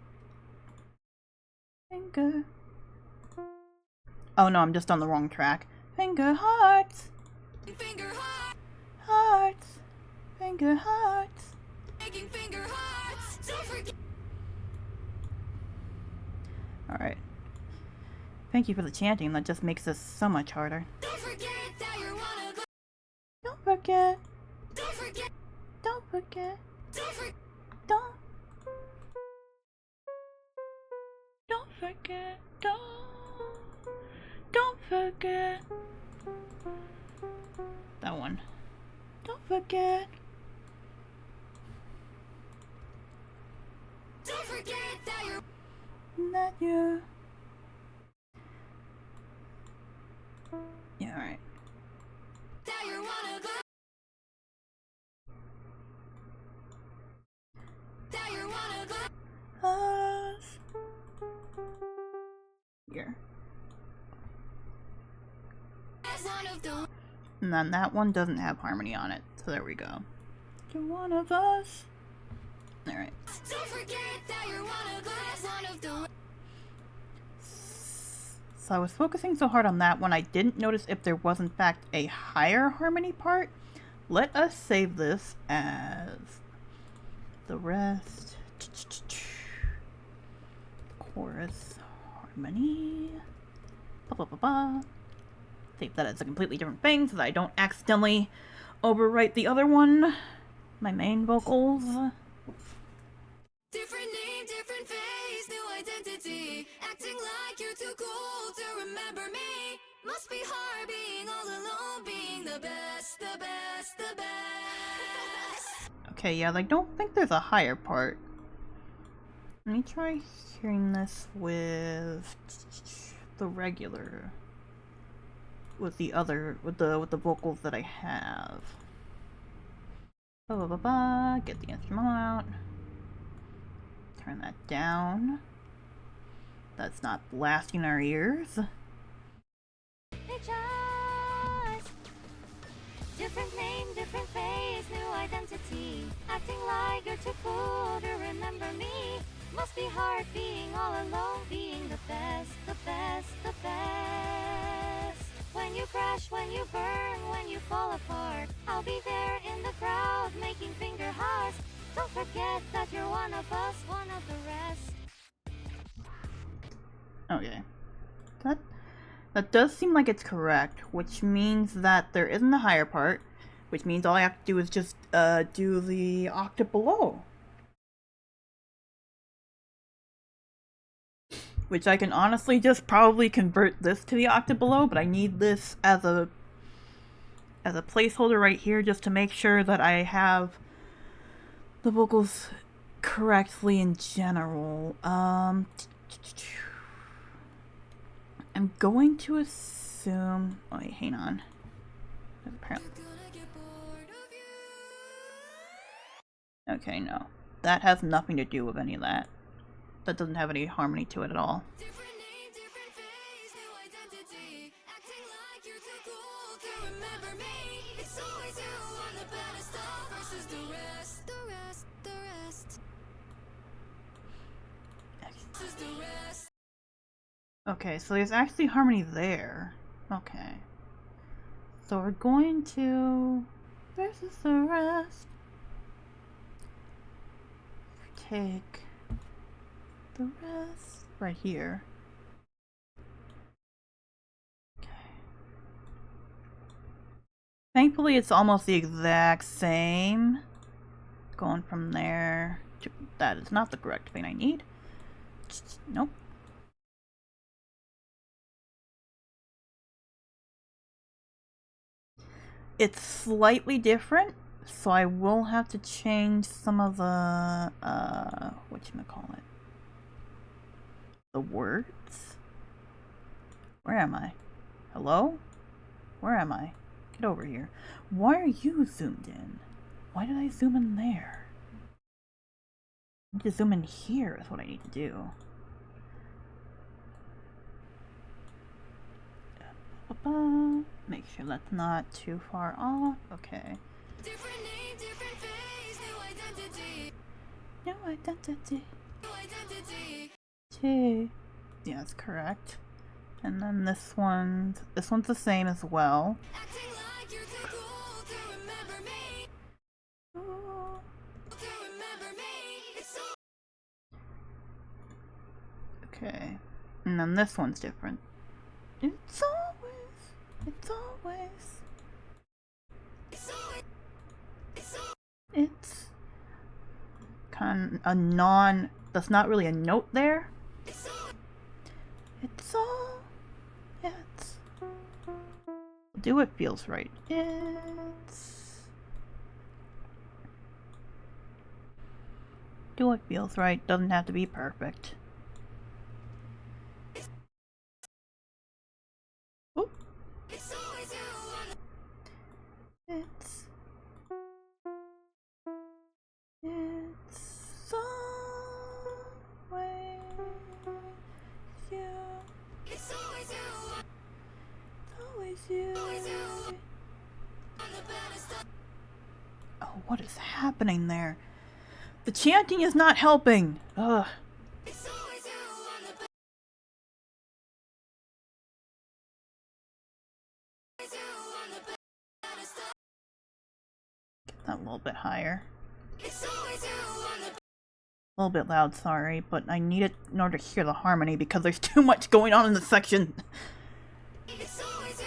Finger. Oh no, I'm just on the wrong track. Finger hearts. Finger hearts. Hearts. Finger hearts. Making finger hearts. Don't forget. Alright. Thank you for the chanting, that just makes this so much harder. Don't forget that you're one of the. Don't forget. Don't forget. Don't forget. Don't forget. Don't. Don't forget. Don't forget. That one. Don't forget. Don't forget that you're. That you. Yeah, alright. That you're one of the. That you're one of the. Us. Here. As one of the. And then that one doesn't have harmony on it, so there we go. You're one of us. Alright. Don't forget that you're one of us, one of the So I was focusing so hard on that one, I didn't notice if there was in fact a higher harmony part. Let us save this as the rest. Chorus harmony. Ba ba ba ba. Save that as a completely different thing so that I don't accidentally overwrite the other one. My main vocals. different name, different face, new identity. Acting like you're too cool to remember me. Must be hard being all alone, being the best, the best, the best. Okay, yeah, I don't think there's a higher part. Let me try hearing this with the regular, with the vocals that I have. Ba ba ba ba. Get the instrumental out. Turn that down. That's not blasting our ears. It's us. Different name, different face, new identity. Acting like you're too cool to remember me. Must be hard being all alone, being the best, the best, the best. When you crash, when you burn, when you fall apart, I'll be there in the crowd making finger hearts. Don't forget that you're one of us, one of the rest. Okay. That does seem like it's correct, which means that there isn't a higher part, which means all I have to do is just do the octave below. Which I can honestly just probably convert this to the octave below, but I need this as a placeholder right here just to make sure that I have the vocals correctly in general. I'm going to assume. Oh, wait, hang on. Apparently. Okay, no. That has nothing to do with any of that. That doesn't have any harmony to it at all. Different name, different face, new identity. Acting like you're too cool to remember me. It's always you on the pedestal versus the rest. The rest, the rest. Versus the rest. Okay, so there's actually harmony there. Okay. So we're going to versus the rest. Take the rest right here. Okay. Thankfully, it's almost the exact same. Going from there to that is not the correct thing I need. Nope. It's slightly different, so I will have to change some of the whatchamacallit, the words. Where am I? Hello? Where am I? Get over here. Why are you zoomed in? Why did I zoom in there? I need to zoom in here is what I need to do. Make sure that's not too far off. Okay. Different name, different face, new identity. No identity. New identity. T. Yeah, that's correct. And then this one's the same as well. Acting like you're too cool to remember me. To remember me. It's so Okay. And then this one's different. It's always it's kind of a non, that's not really a note there. It's all, yeah, it's, do what feels right. Do what feels right, doesn't have to be perfect. Oop. It's always you. Oh what is happening there? The chanting is not helping. Ugh. It's always you on the pedestal. Get that a little bit higher. It's always you on the A little bit loud, sorry, but I need it in order to hear the harmony because there's too much going on in the section. It's always you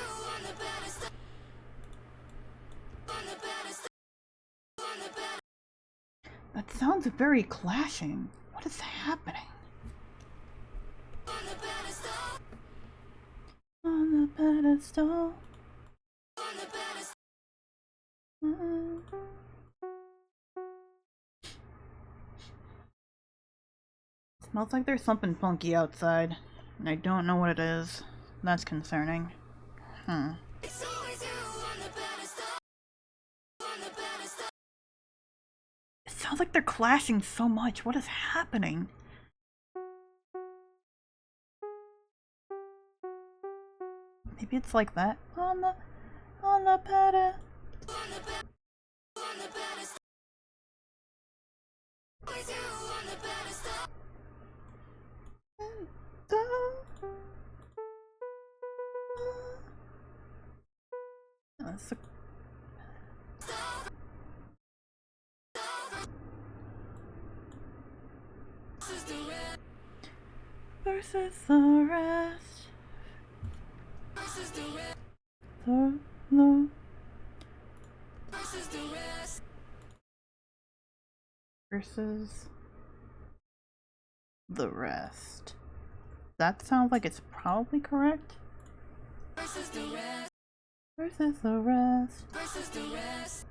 on the pedestal. On the pedestal. On the pedestal. That sounds very clashing. What is happening? On the pedestal. On the pedestal. On the pedestal. Smells like there's something funky outside, and I don't know what it is. That's concerning. It's always you on the pedestal. On the pedestal. It sounds like they're clashing so much. What is happening? Maybe it's like that. On the pedestal. On the pedestal. Always you on the pedestal. That's a versus the rest. Versus the rest. No. Versus the rest. Versus the rest. That sounds like it's probably correct. Versus the rest. Versus the rest. Versus the rest.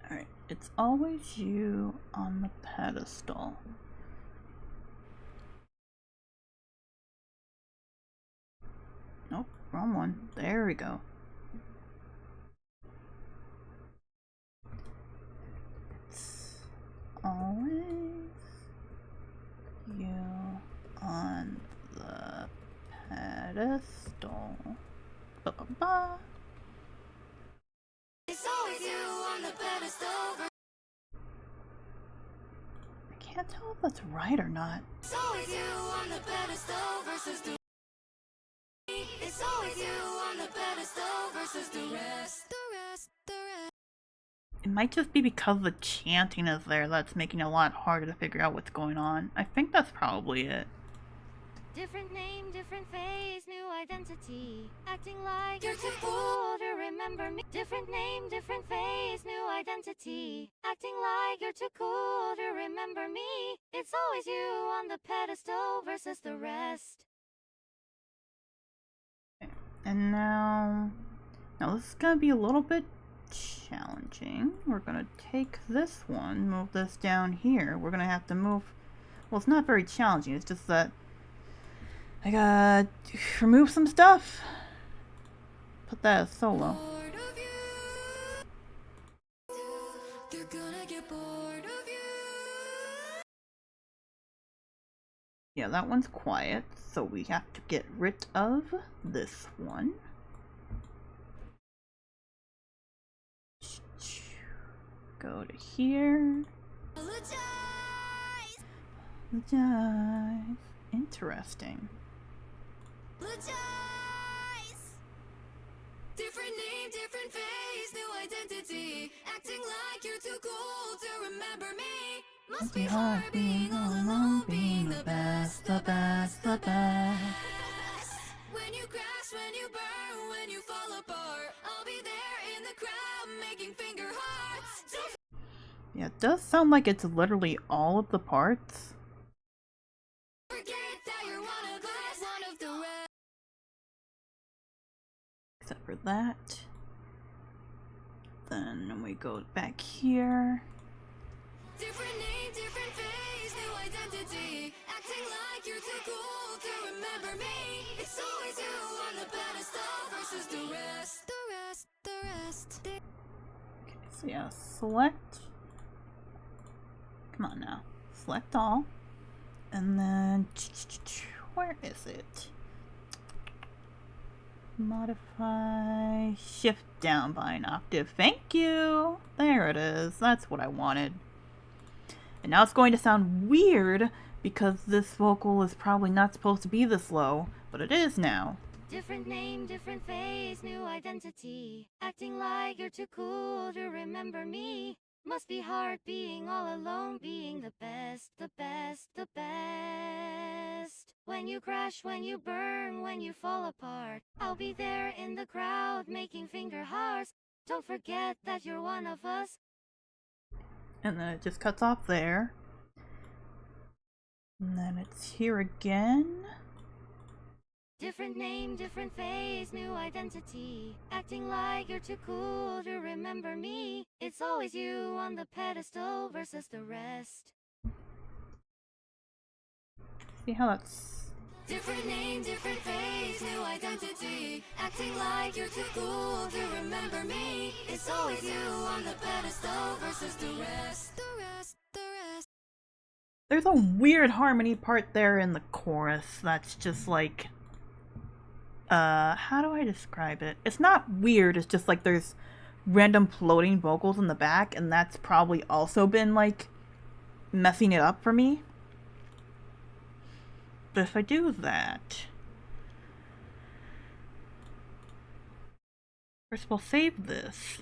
Alright, it's always you on the pedestal. Nope, wrong one. There we go. It's always you on the pedestal. Ba-ba-ba. It's always you on the pedestal. I can't tell if that's right or not. It's always you on the pedestal versus the. It's always you on the pedestal versus the rest. The rest. The rest. It might just be because the chanting is there that's making it a lot harder to figure out what's going on. I think that's probably it. Different name, different face, new identity. Acting like you're too cool to remember me. Different name, different face, new identity. Acting like you're too cool to remember me. It's always you on the pedestal versus the rest. And now this is gonna be a little bit challenging. We're gonna take this one, move this down here. We're gonna have to move, well, it's not very challenging, it's just that I gotta remove some stuff. Put that as solo. Bored of you. They're gonna get bored of you. Yeah, that one's quiet, so we have to get rid of this one. Go to here. Apologize. Apologize. Interesting. Apologize. Different name, different face, new identity. Acting like you're too cool to remember me. Must be hard being all alone, being the best, the best, the best. When you crash, when you burn, when you fall apart, I'll be there in the crowd making finger hearts. Don't Yeah, it does sound like it's literally all of the parts. forget that you're one of us, one of the rest. Except for that. Then we go back here. Different name, different face, new identity. Acting like you're too cool to remember me. It's always you on the pedestal versus the rest. The rest, the rest. Okay, so yeah, select. Come on now. Select all. And then where is it? Modify, shift down by an octave. Thank you. There it is. That's what I wanted. And now it's going to sound weird because this vocal is probably not supposed to be this low, but it is now. Different name, different face, new identity. Acting like you're too cool to remember me. Must be hard being all alone, being the best, the best, the best. When you crash, when you burn, when you fall apart, I'll be there in the crowd making finger hearts. Don't forget that you're one of us. And then it just cuts off there. And then it's here again. Different name, different face, new identity. Acting like you're too cool to remember me. It's always you on the pedestal versus the rest. See how that's... Different name, different face, new identity. Acting like you're too cool to remember me. It's always you on the pedestal versus the rest. The rest, the rest. There's a weird harmony part there in the chorus that's just like... how do I describe it? It's not weird, it's just like there's random floating vocals in the back, and that's probably also been like messing it up for me. But if I do that, first we'll save this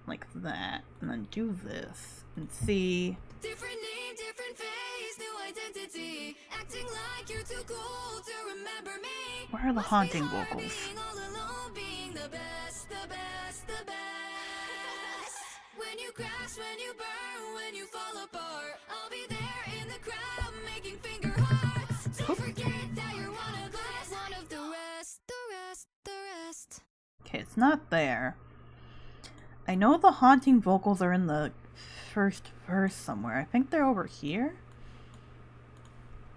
like that, and then do this and see. Different name, different face, new identity. Acting like you're too cool to remember me. Where are the haunting vocals? Being all alone, being the best, the best, the best. When you crash, when you burn, when you fall apart, I'll be there in the crowd making finger hearts. Don't forget that you're one of us, one of the rest, the rest, the rest. Okay, it's not there. I know the haunting vocals are in the first verse somewhere. I think they're over here.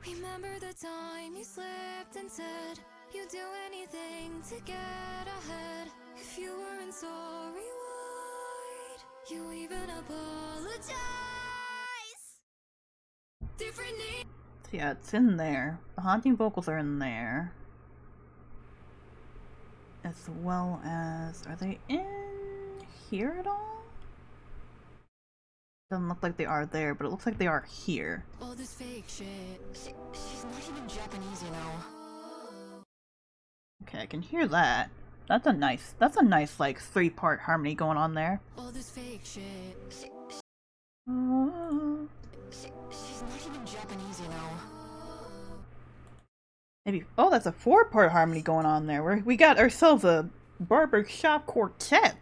Remember the time you slipped and said you'd do anything to get ahead. If you weren't sorry, why'd you even apologize? Different name. So yeah, it's in there. The haunting vocals are in there. As well as... Are they in here at all? Doesn't look like they are there, but it looks like they are here. All this fake shit. She's not even Japanese, you know. Okay, I can hear that. That's a nice like 3-part harmony going on there. All this fake shit. Oh. She's not even Japanese, you know. Maybe, oh, that's a 4-part harmony going on there. We got ourselves a barbershop quartet.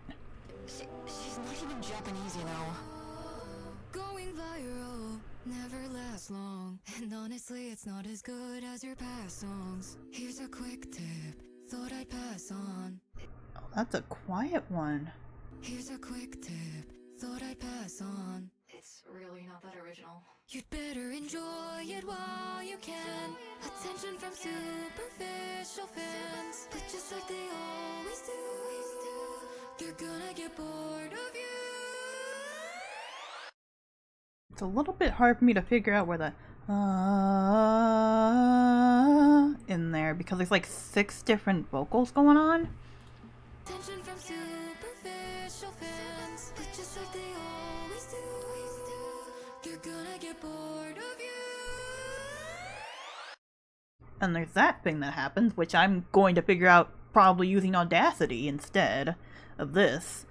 She's not even Japanese, you know. Going viral never lasts long, and honestly, it's not as good as your past songs. Here's a quick tip, thought I'd pass on. Oh, that's a quiet one. Here's a quick tip, thought I'd pass on. It's really not that original. You'd better enjoy it while you can. Attention from superficial fans, but just like they always do, they're gonna get bored of you. It's a little bit hard for me to figure out where the in there, because there's like 6 different vocals going on. Attention from superficial fans, but just like they always do, they're gonna get bored of you. And there's that thing that happens, which I'm going to figure out probably using Audacity instead of this,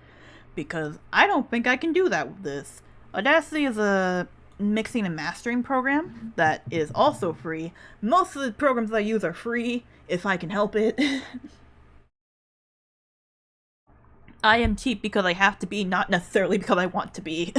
because I don't think I can do that with this. Audacity is a mixing and mastering program that is also free. Most of the programs I use are free, if I can help it. I am cheap because I have to be, not necessarily because I want to be.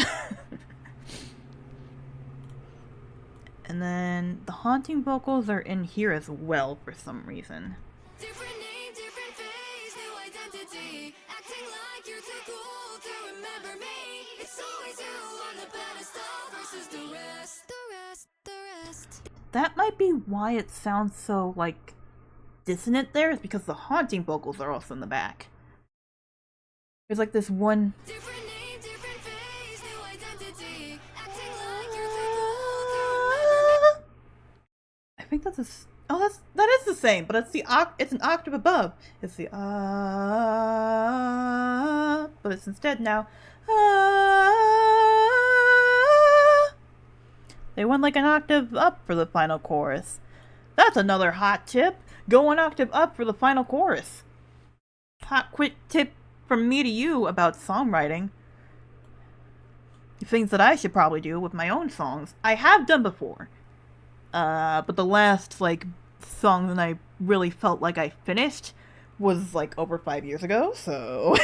And then the haunting vocals are in here as well for some reason. Different name, different face, new identity. Acting like you're too cool to remember me. It's always you on the pedestal versus the rest. The rest, the rest. That might be why it sounds so, like, dissonant there, is because the haunting vocals are also in the back. There's like this one... Different name, different face, new identity. Acting like you're too cool to remember me. I think that's a... Oh, that is the same, but it's it's an octave above. It's the but it's instead now They went like an octave up for the final chorus. That's another hot tip. Go an octave up for the final chorus. Hot quick tip from me to you about songwriting. Things that I should probably do with my own songs. I have done before. But the last, like, song that I really felt like I finished was, like, over 5 years ago, so...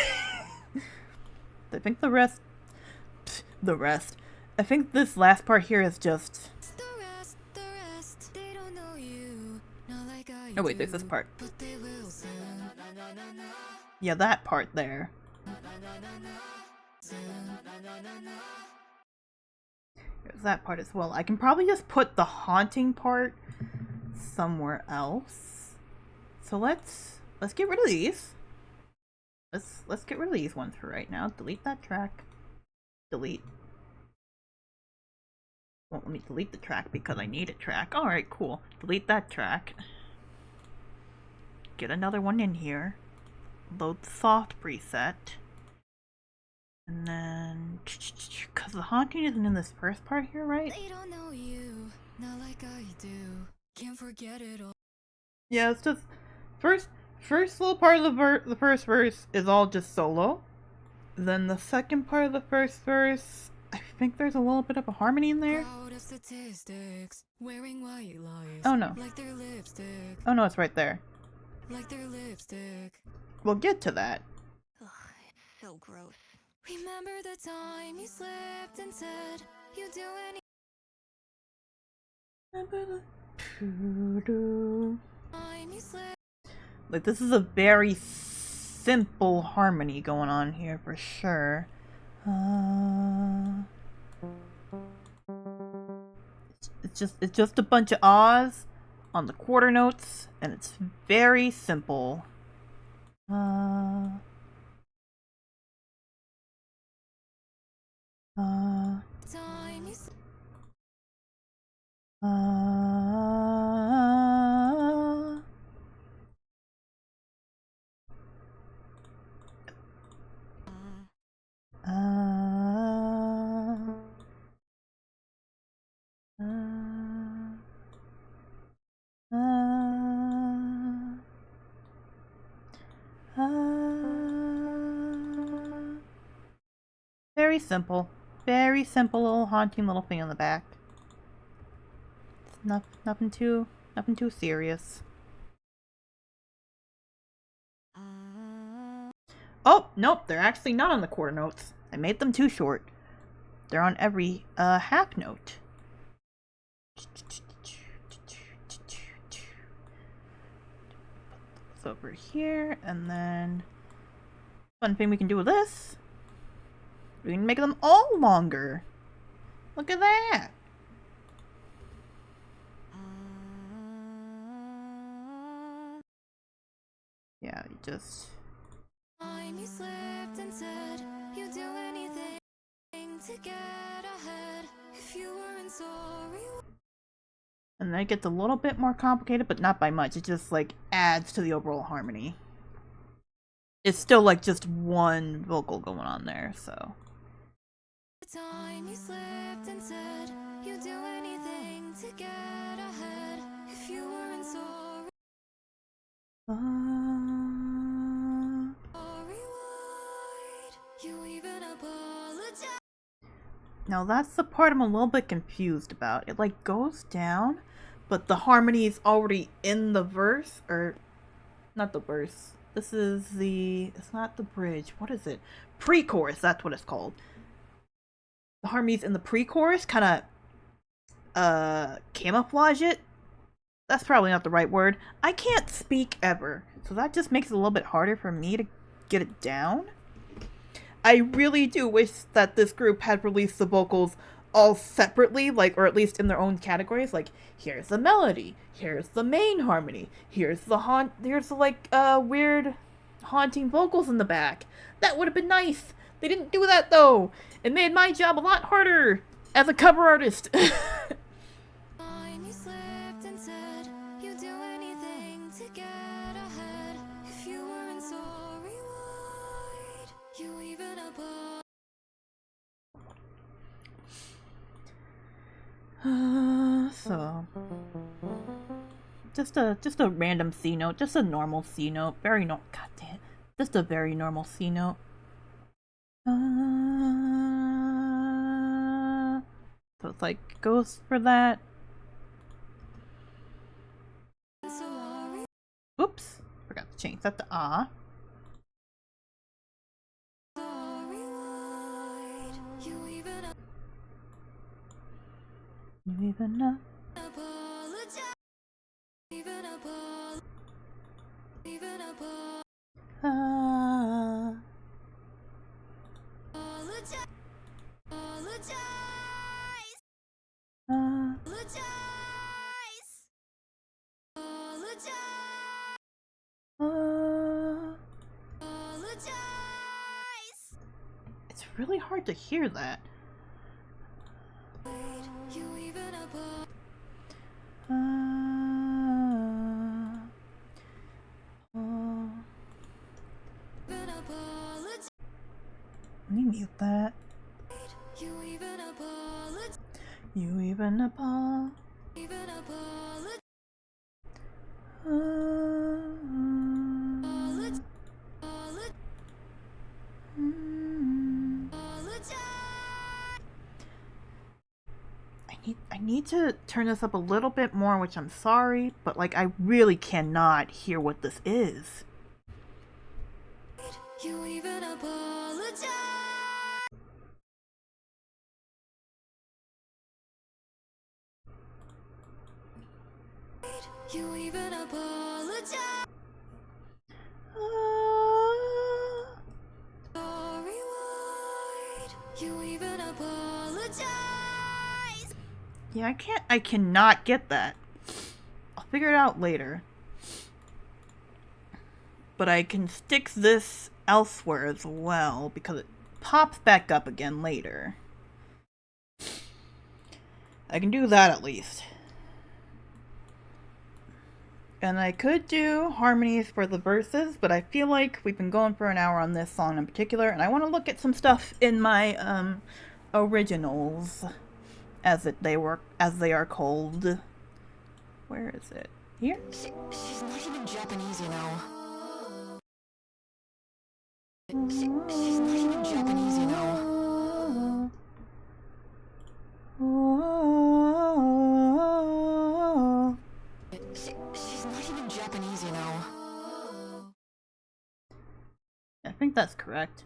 I think the rest... I think this last part here is just... The rest, they don't know you, not like I Oh wait, there's do, this part. but they will soon. Yeah, that part there. There's that part as well. I can probably just put the haunting part somewhere else. So let's get rid of these. Let's get rid of these ones for right now. Delete that track. Delete. Won't let me delete the track because I need a track. Alright, cool. Delete that track. Get another one in here. Load the soft preset. And then... Because the haunting isn't in this first part here, right? They don't know you, not like I do. Can't forget it all. Yeah, it's just... First little part of the first verse is all just solo. Then the second part of the first verse... I think there's a little bit of a harmony in there. Proud of statistics, wearing white lies. Oh no. Like their lipstick, Oh no, it's right there. like their lipstick. We'll get to that. Ugh, so gross. Remember the time you slipped and said you'd do any time you slipped. Like, this is a very simple harmony going on here for sure. It's just a bunch of ahs on the quarter notes, and it's very simple. Time you slipped. Very simple. Very simple little haunting little thing on the back. It's nothing too serious. Oh, nope, they're actually not on the quarter notes. I made them too short. They're on every half note. It's over here, and then fun thing we can do with this, we can make them all longer. Look at that. Yeah, you just... Time you slipped and said you'd do anything to get ahead. If you weren't sorry. And then it gets a little bit more complicated, but not by much. It just, like, adds to the overall harmony. It's still, like, just one vocal going on there, so... The time you slipped and said you'd do anything to get ahead. If you weren't sorry, why'd you even apologize? Now that's the part I'm a little bit confused about. It, like, goes down, but the harmony is already in the verse, or... Not the verse. This is the... It's not the bridge. What is it? Pre-chorus, that's what it's called. The harmonies in the pre-chorus kind of camouflage it. That's probably not the right word. I can't speak ever, so that just makes it a little bit harder for me to get it down. I really do wish that this group had released the vocals all separately, like, or at least in their own categories. Like, here's the melody, here's the main harmony, here's the weird haunting vocals in the back. That would have been nice. They didn't do that though. It made my job a lot harder as a cover artist. Time you slipped and said you'd do So just a random C note, just a normal C note, very God damn, just a very normal C note. So it's like goes for that. Oops, forgot to change that to ah. You even know. Ah. Ah. Ah. It's really hard to hear that. Let me mute that. You even apologize. I need to turn this up a little bit more, which I'm sorry, but like I really cannot hear what this is. You even apologize. You even apologize. Sorry, why'd you even apologize? Yeah, I cannot get that. I'll figure it out later. But I can stick this elsewhere as well, because it pops back up again later. I can do that at least. And I could do harmonies for the verses, but I feel like we've been going for an hour on this song in particular, and I want to look at some stuff in my originals, as they are called. Where is it? Here? She's not even Japanese, you know. She's not even Japanese, you know. She's not even Japanese, you know. I think that's correct.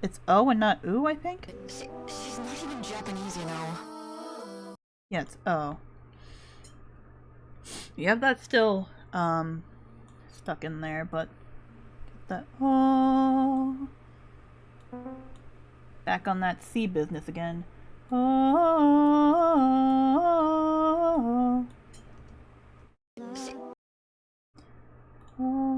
It's O and not oo, I think? She's not even Japanese, you know. Yeah, it's O. You have that still, stuck in there, but get that O. Back on that C business again. O. O.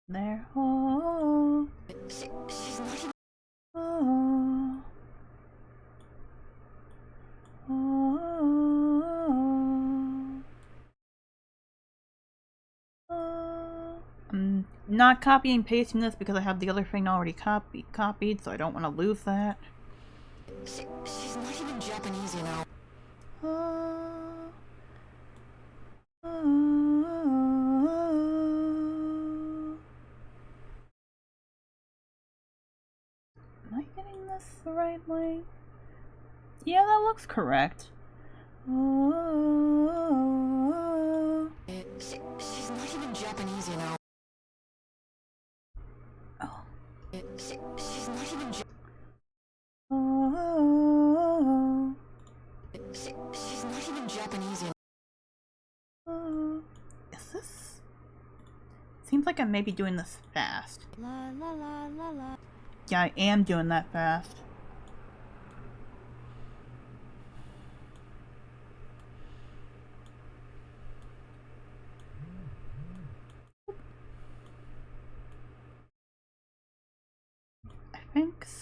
There. Oh. Oh. I'm not copying and pasting this because I have the other thing already copied, so I don't want to lose that. She's not even Japanese, you know. Am I getting this the right way? Yeah, that looks correct. She's not even Japanese, you know. Oh. She's not even She's not even Japanese, you know. Is this? Seems like I may be doing this fast. La la la la la. Yeah, I am doing that fast.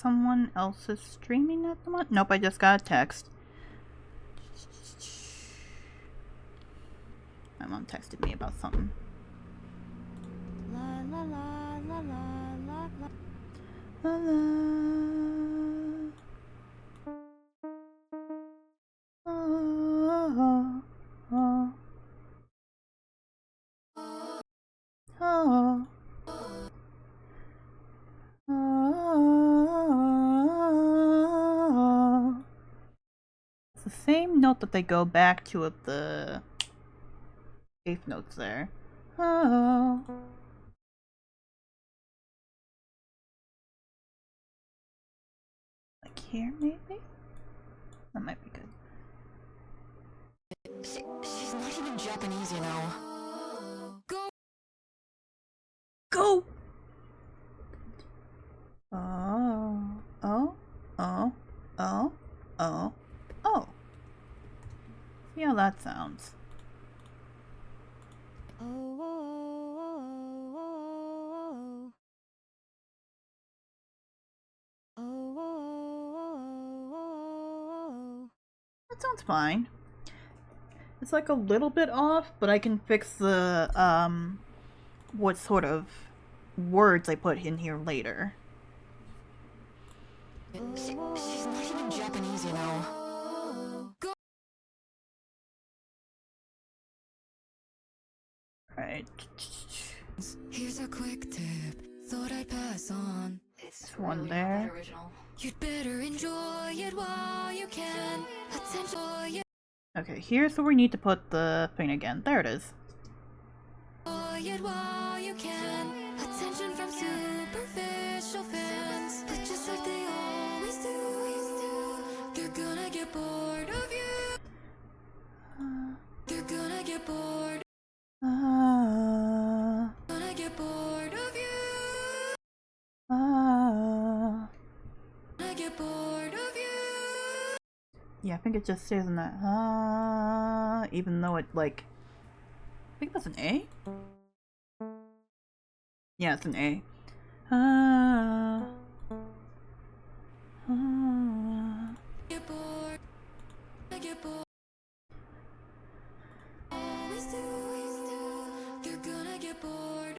someone else is streaming at the moment? Nope, I just got a text. My mom texted me about something. La la la la la la la. La la. Oh, oh, oh, oh. It's the same note that they go back to at the eighth notes there. Oh. Like here, maybe? That might be good. She's not even Japanese, you know. Go! Go! Oh, oh, oh, oh, oh, oh. See how that sounds. Oh, oh, oh, oh, oh, oh. That sounds fine. It's like a little bit off, but I can fix the, what sort of words I put in here later. She's not even Japanese, you know. Go! Right. Here's a quick tip. Thought I'd pass on. It's one really there. not that original. You'd better enjoy it while you can. Attention, Okay, here's where we need to put the thing again. There it is. enjoy it while you can. Attention from superficial fans. But just like they always do, they're gonna get bored of you. They're gonna get bored. Gonna get bored of you. Gonna get bored of you. Yeah, I think it just stays in that, even though it, like, I think that's an A? Yeah, it's an A. Get bored. Get bored. Always do. They're gonna get bored.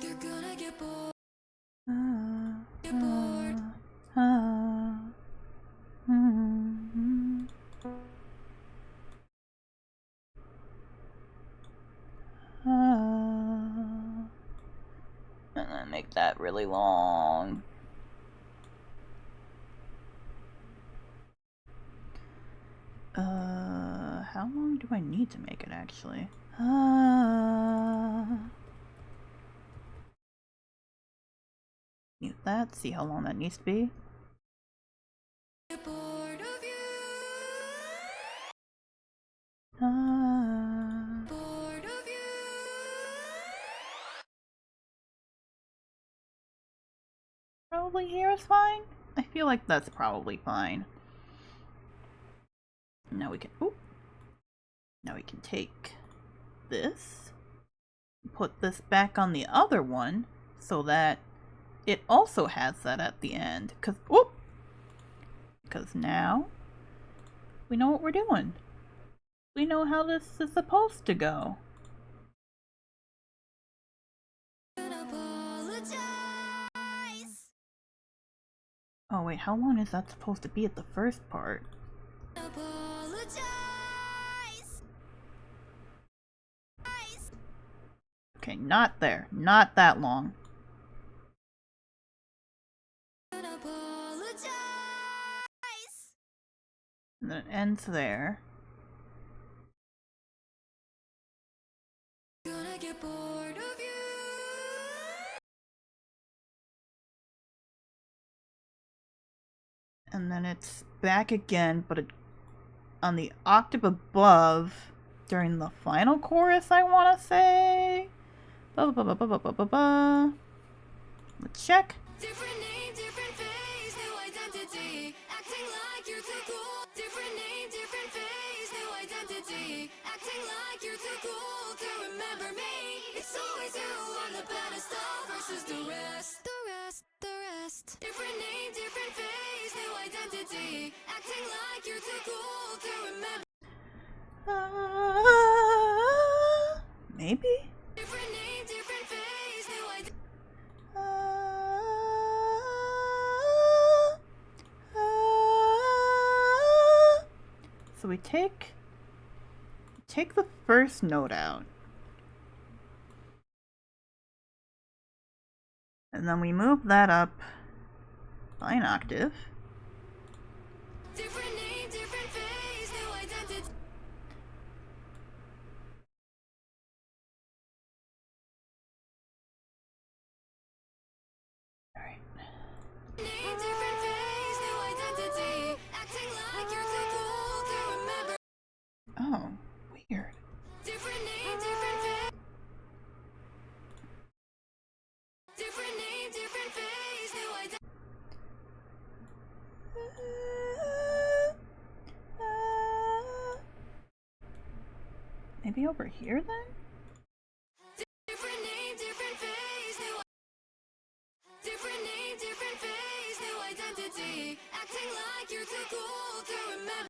They're gonna get bored. Get bored. And then make that really long. How long do I need to make it actually? Mute that, see how long that needs to be. Get bored of you. Bored of you. Probably here is fine. I feel like that's probably fine. Now we can, oop. Now we can take this, put this back on the other one so that it also has that at the end. Because now we know what we're doing. We know how this is supposed to go. Apologize. Oh wait, how long is that supposed to be at the first part? Apologize. Okay, not there. Not that long. Apologize. And then it ends there. Gonna get bored of you. And then it's back again, but on the octave above during the final chorus, I want to say. Let's check. Different name, different face, new identity. Acting like you're too cool. Different name, different face, new identity. Acting like you're too cool to remember me. It's always you on the pedestal. Maybe? Different name, different face, new identity. So we take the first note out. And then we move that up by an octave. Different name, different face, new identity. Alright. Name, different face, new identity. Acting like you're too cool to remember. Oh, weird. Different name, different face. Different name, different face, new identity. Maybe over here then? Different name, different face, new. Different name, different face, new identity. Acting like you're too cool to remember.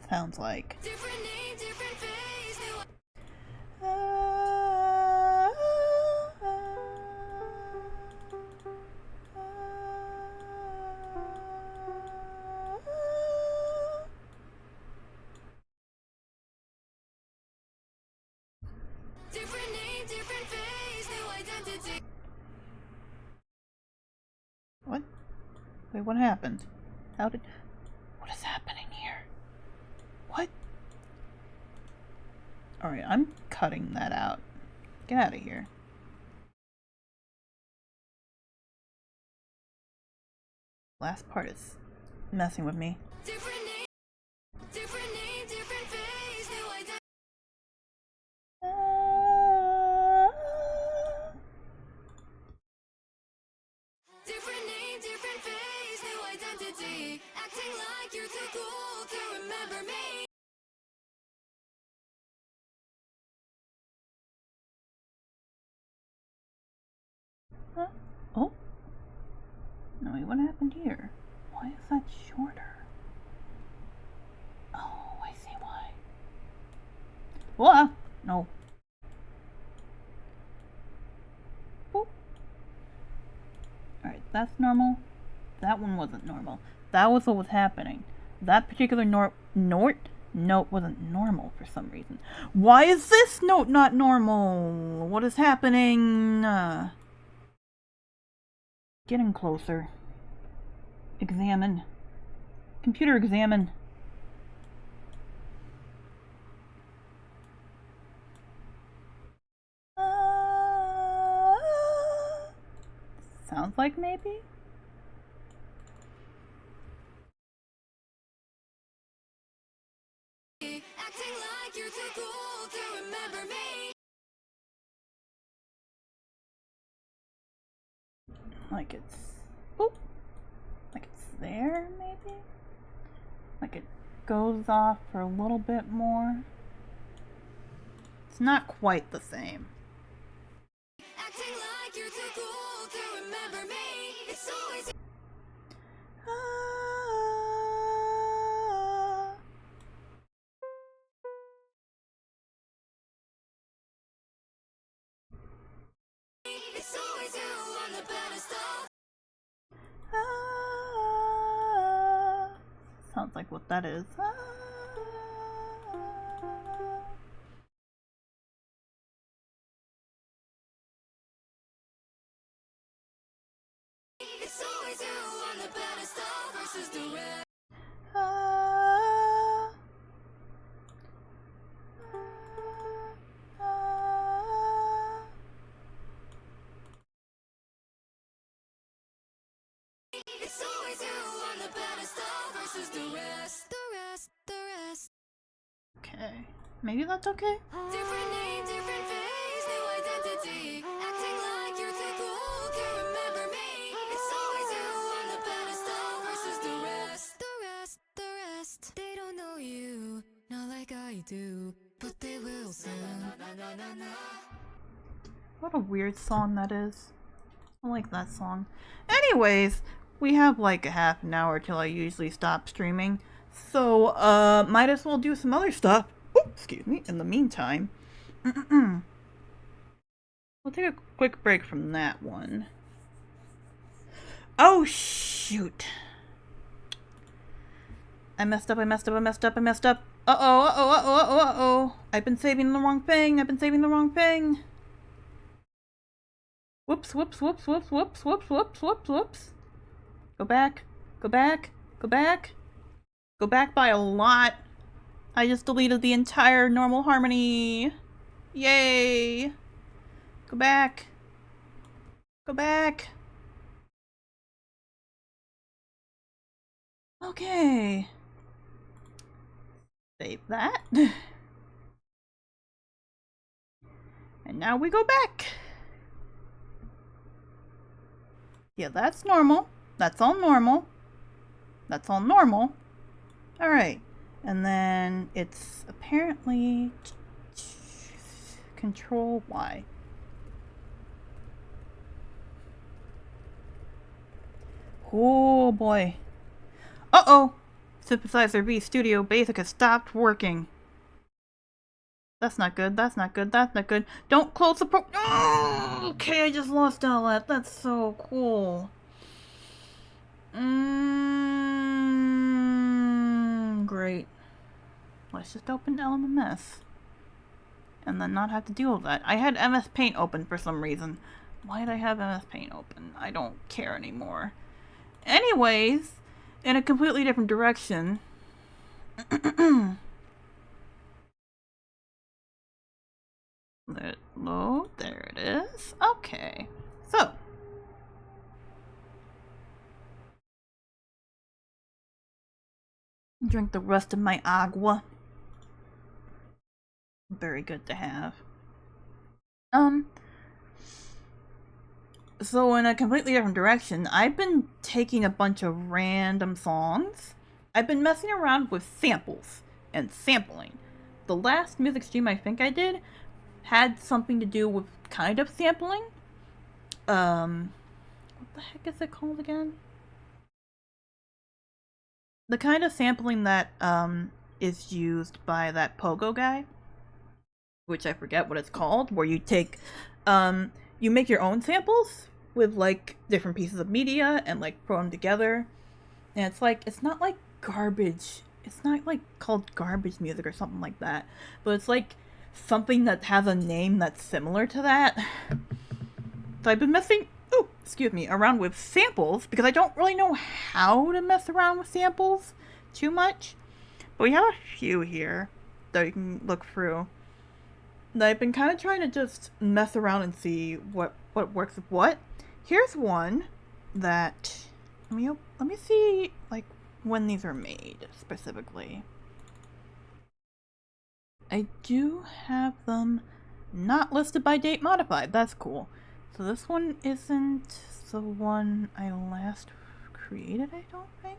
Sounds like. Different name, different face, new. Different name, different face, new identity. What? Wait, what happened? How did... What is happening here? What? Alright, I'm cutting that out. Get out of here. Last part is messing with me. Different name, different face, new identity. Different name, different face, new identity. Acting like you're too cool to remember me. Huh? Oh? No, wait, what happened here? Why is that shorter? Oh, I see why. Whoa! No. Boop. Alright, that's normal. That one wasn't normal. That was what was happening. That particular note wasn't normal for some reason. Why is this note not normal? What is happening? Getting closer. Examine. Computer examine. Sounds like maybe? Acting like you're too cool to remember me. Like it's... Boop. Like it's there, maybe? Like it goes off for a little bit more. It's not quite the same. Acting like you're too cool to remember me. It's always it's always you on the pedestal. Sounds like what that is. It's always you on the pedestal versus the rest. It's always you on the pedestal versus the rest. The rest. Okay. Maybe that's okay? Different name, different face, new identity. Acting like you're too cool to remember me. It's always you on the pedestal versus the rest. The rest. They don't know you, not like I do, but they will soon. What a weird song that is. I like that song. Anyways, we have like a half an hour till I usually stop streaming. So, might as well do some other stuff. Oops, excuse me. In the meantime, we'll take a quick break from that one. Oh, shoot. I messed up. Uh-oh. I've been saving the wrong thing. Whoops. Go back. Go back by a lot. I just deleted the entire normal harmony. Yay. Go back. Okay. Save that. And now we go back. Yeah, that's normal. That's all normal. Alright. And then it's apparently Control Y. Oh boy. Uh-oh. Synthesizer V Studio Basic has stopped working. That's not good. Don't close the oh, okay, I just lost all that. That's so cool. Great. Let's just open LMMS. And then not have to deal with that. I had MS Paint open for some reason. Why did I have MS Paint open? I don't care anymore. Anyways, in a completely different direction. Let it load. There it is. Okay. So. Drink the rest of my agua. Very good to have. So in a completely different direction, I've been taking a bunch of random songs. I've been messing around with samples and sampling. The last music stream I think I did had something to do with kind of sampling. What the heck is it called again? The kind of sampling that is used by that Pogo guy, which I forget what it's called, where you take you make your own samples with like different pieces of media and like throw them together. And it's like, it's not like garbage. It's not like called garbage music or something like that. But it's like something that has a name that's similar to that. So I've been messing around with samples because I don't really know how to mess around with samples too much. But we have a few here that you can look through. I've been kind of trying to just mess around and see what works with what. Here's one that let me see like when these are made specifically. I do have them not listed by date modified. That's cool. So this one isn't the one I last created, I don't think.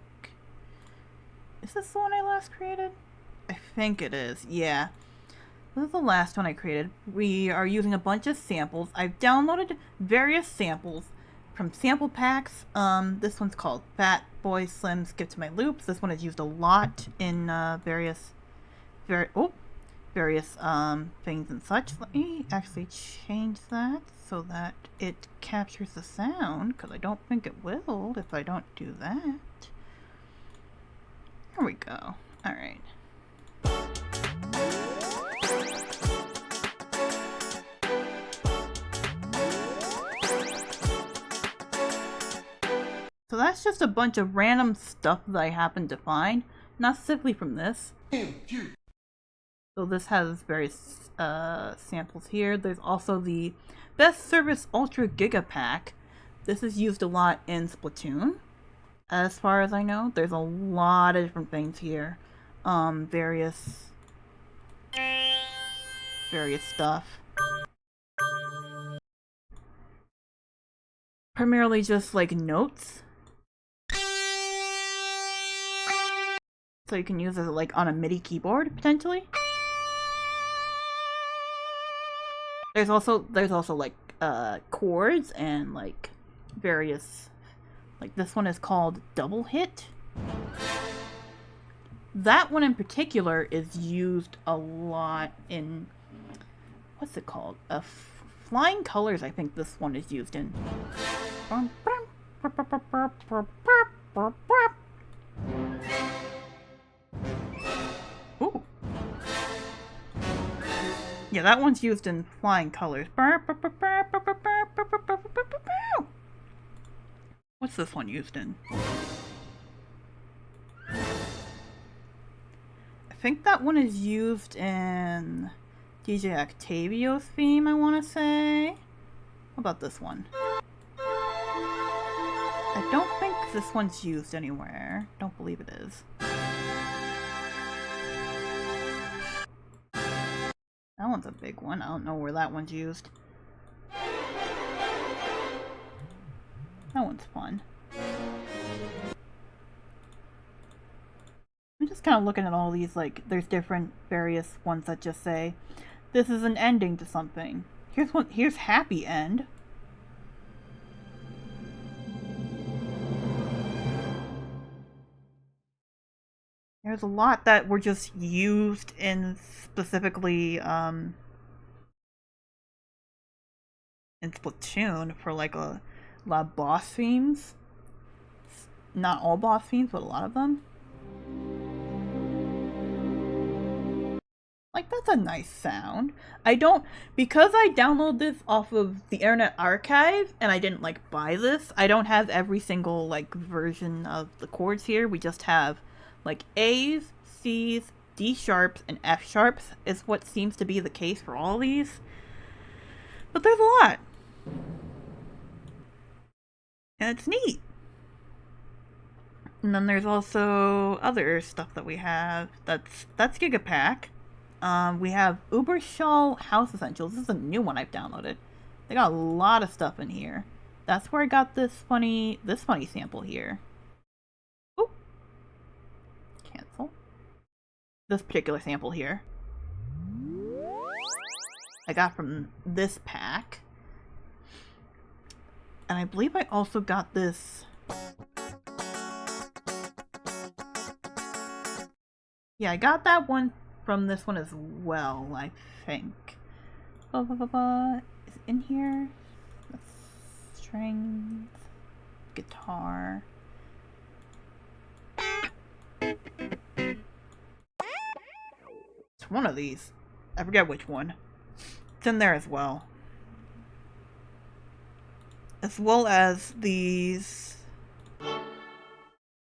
Is this the one I last created? I think it is, yeah. This is the last one I created. We are using a bunch of samples. I've downloaded various samples from sample packs. This one's called Fat Boy Slim Skip to My Loops. This one is used a lot in various things and such. Let me actually change that so that it captures the sound, because I don't think it will if I don't do that. Here we go. Alright. So that's just a bunch of random stuff that I happened to find, not specifically from this. So this has various samples here. There's also the Best Service Ultra Giga Pack. This is used a lot in Splatoon, as far as I know. There's a lot of different things here. Various stuff. Primarily just like notes. So you can use it like on a MIDI keyboard potentially. There's also like chords and like various, like this one is called Double Hit. That one in particular is used a lot in, what's it called? Flying Colors, I think this one is used in. Ooh. Yeah, that one's used in Flying Colors. What's this one used in? I think that one is used in DJ Octavio's theme, I want to say. What about this one? I don't think this one's used anywhere. Don't believe it is. That one's a big one. I don't know where that one's used. That one's fun. I'm just kind of looking at all these, like, there's different various ones that just say, this is an ending to something. Here's Happy End. There's a lot that were just used in specifically, in Splatoon for, like, a lot of boss themes. Not all boss themes, but a lot of them. Like, that's a nice sound. Because I downloaded this off of the Internet Archive, and I didn't, like, buy this, I don't have every single, like, version of the chords here. We just have, like, A's, C's, D sharps, and F sharps is what seems to be the case for all these. But there's a lot. And it's neat. And then there's also other stuff that we have. That's Gigapack. We have Uberschall House Essentials. This is a new one I've downloaded. They got a lot of stuff in here. That's where I got this funny sample here. Ooh. Cancel. This particular sample here I got from this pack. And I believe I also got this. Yeah, I got that one from this one as well, I think. Is it in here? Strings, guitar. It's one of these. I forget which one. It's in there as well. As well as these,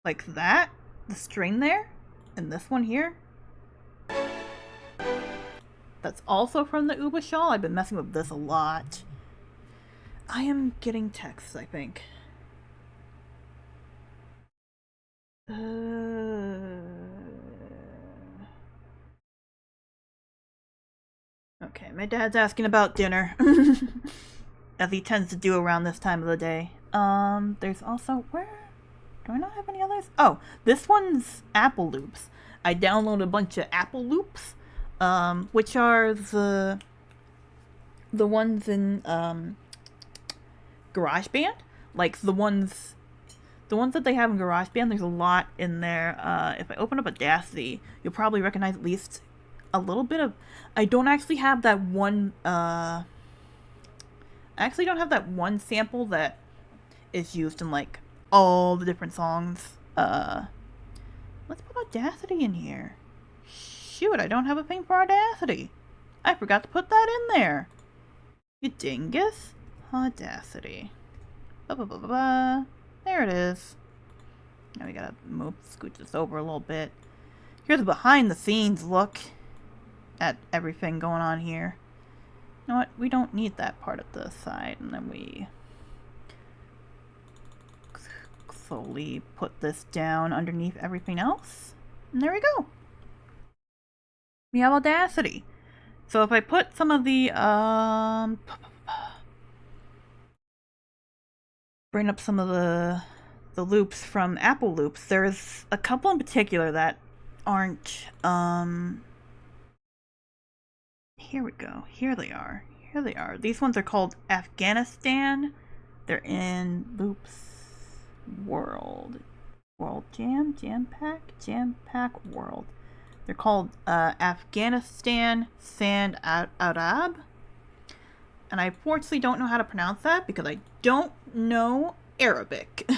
like that, the string there, and this one here. That's also from the Uberschall. I've been messing with this a lot. I am getting texts, I think. Okay, my dad's asking about dinner. As he tends to do around this time of the day. There's also, where? Do I not have any others? Oh, this one's Apple Loops. I downloaded a bunch of Apple Loops, which are the ones in, GarageBand. Like, the ones that they have in GarageBand, there's a lot in there. If I open up Audacity, you'll probably recognize at least a little bit of, I don't actually have that one, I actually don't have that one sample that is used in, like, all the different songs. Let's put Audacity in here. Shoot, I don't have a thing for Audacity. I forgot to put that in there. You dingus. Audacity. There it is. Now we gotta scooch this over a little bit. Here's a behind the scenes look at everything going on here. You know what? We don't need that part of the side. And then we slowly put this down underneath everything else. And there we go. We have Audacity. So if I put some of the, bring up some of the loops from Apple Loops, there's a couple in particular that aren't, here we go. Here they are. Here they are. These ones are called Afghanistan. They're in Loops World. World Jam, Jam Pack World. They're called Afghanistan Sand Arab. And I unfortunately don't know how to pronounce that because I don't know Arabic.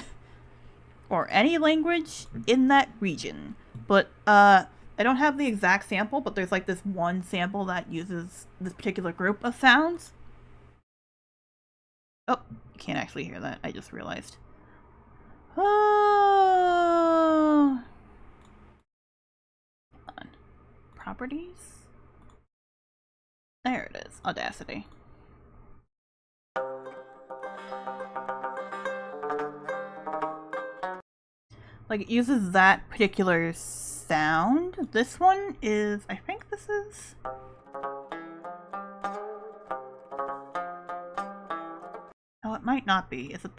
Or any language in that region. But I don't have the exact sample, but there's like this one sample that uses this particular group of sounds. Oh, you can't actually hear that. I just realized. Oh. Hold on. Properties? There it is. Audacity. Like, it uses that particular sound. This one is, I think this is... Oh, it might not be. Is it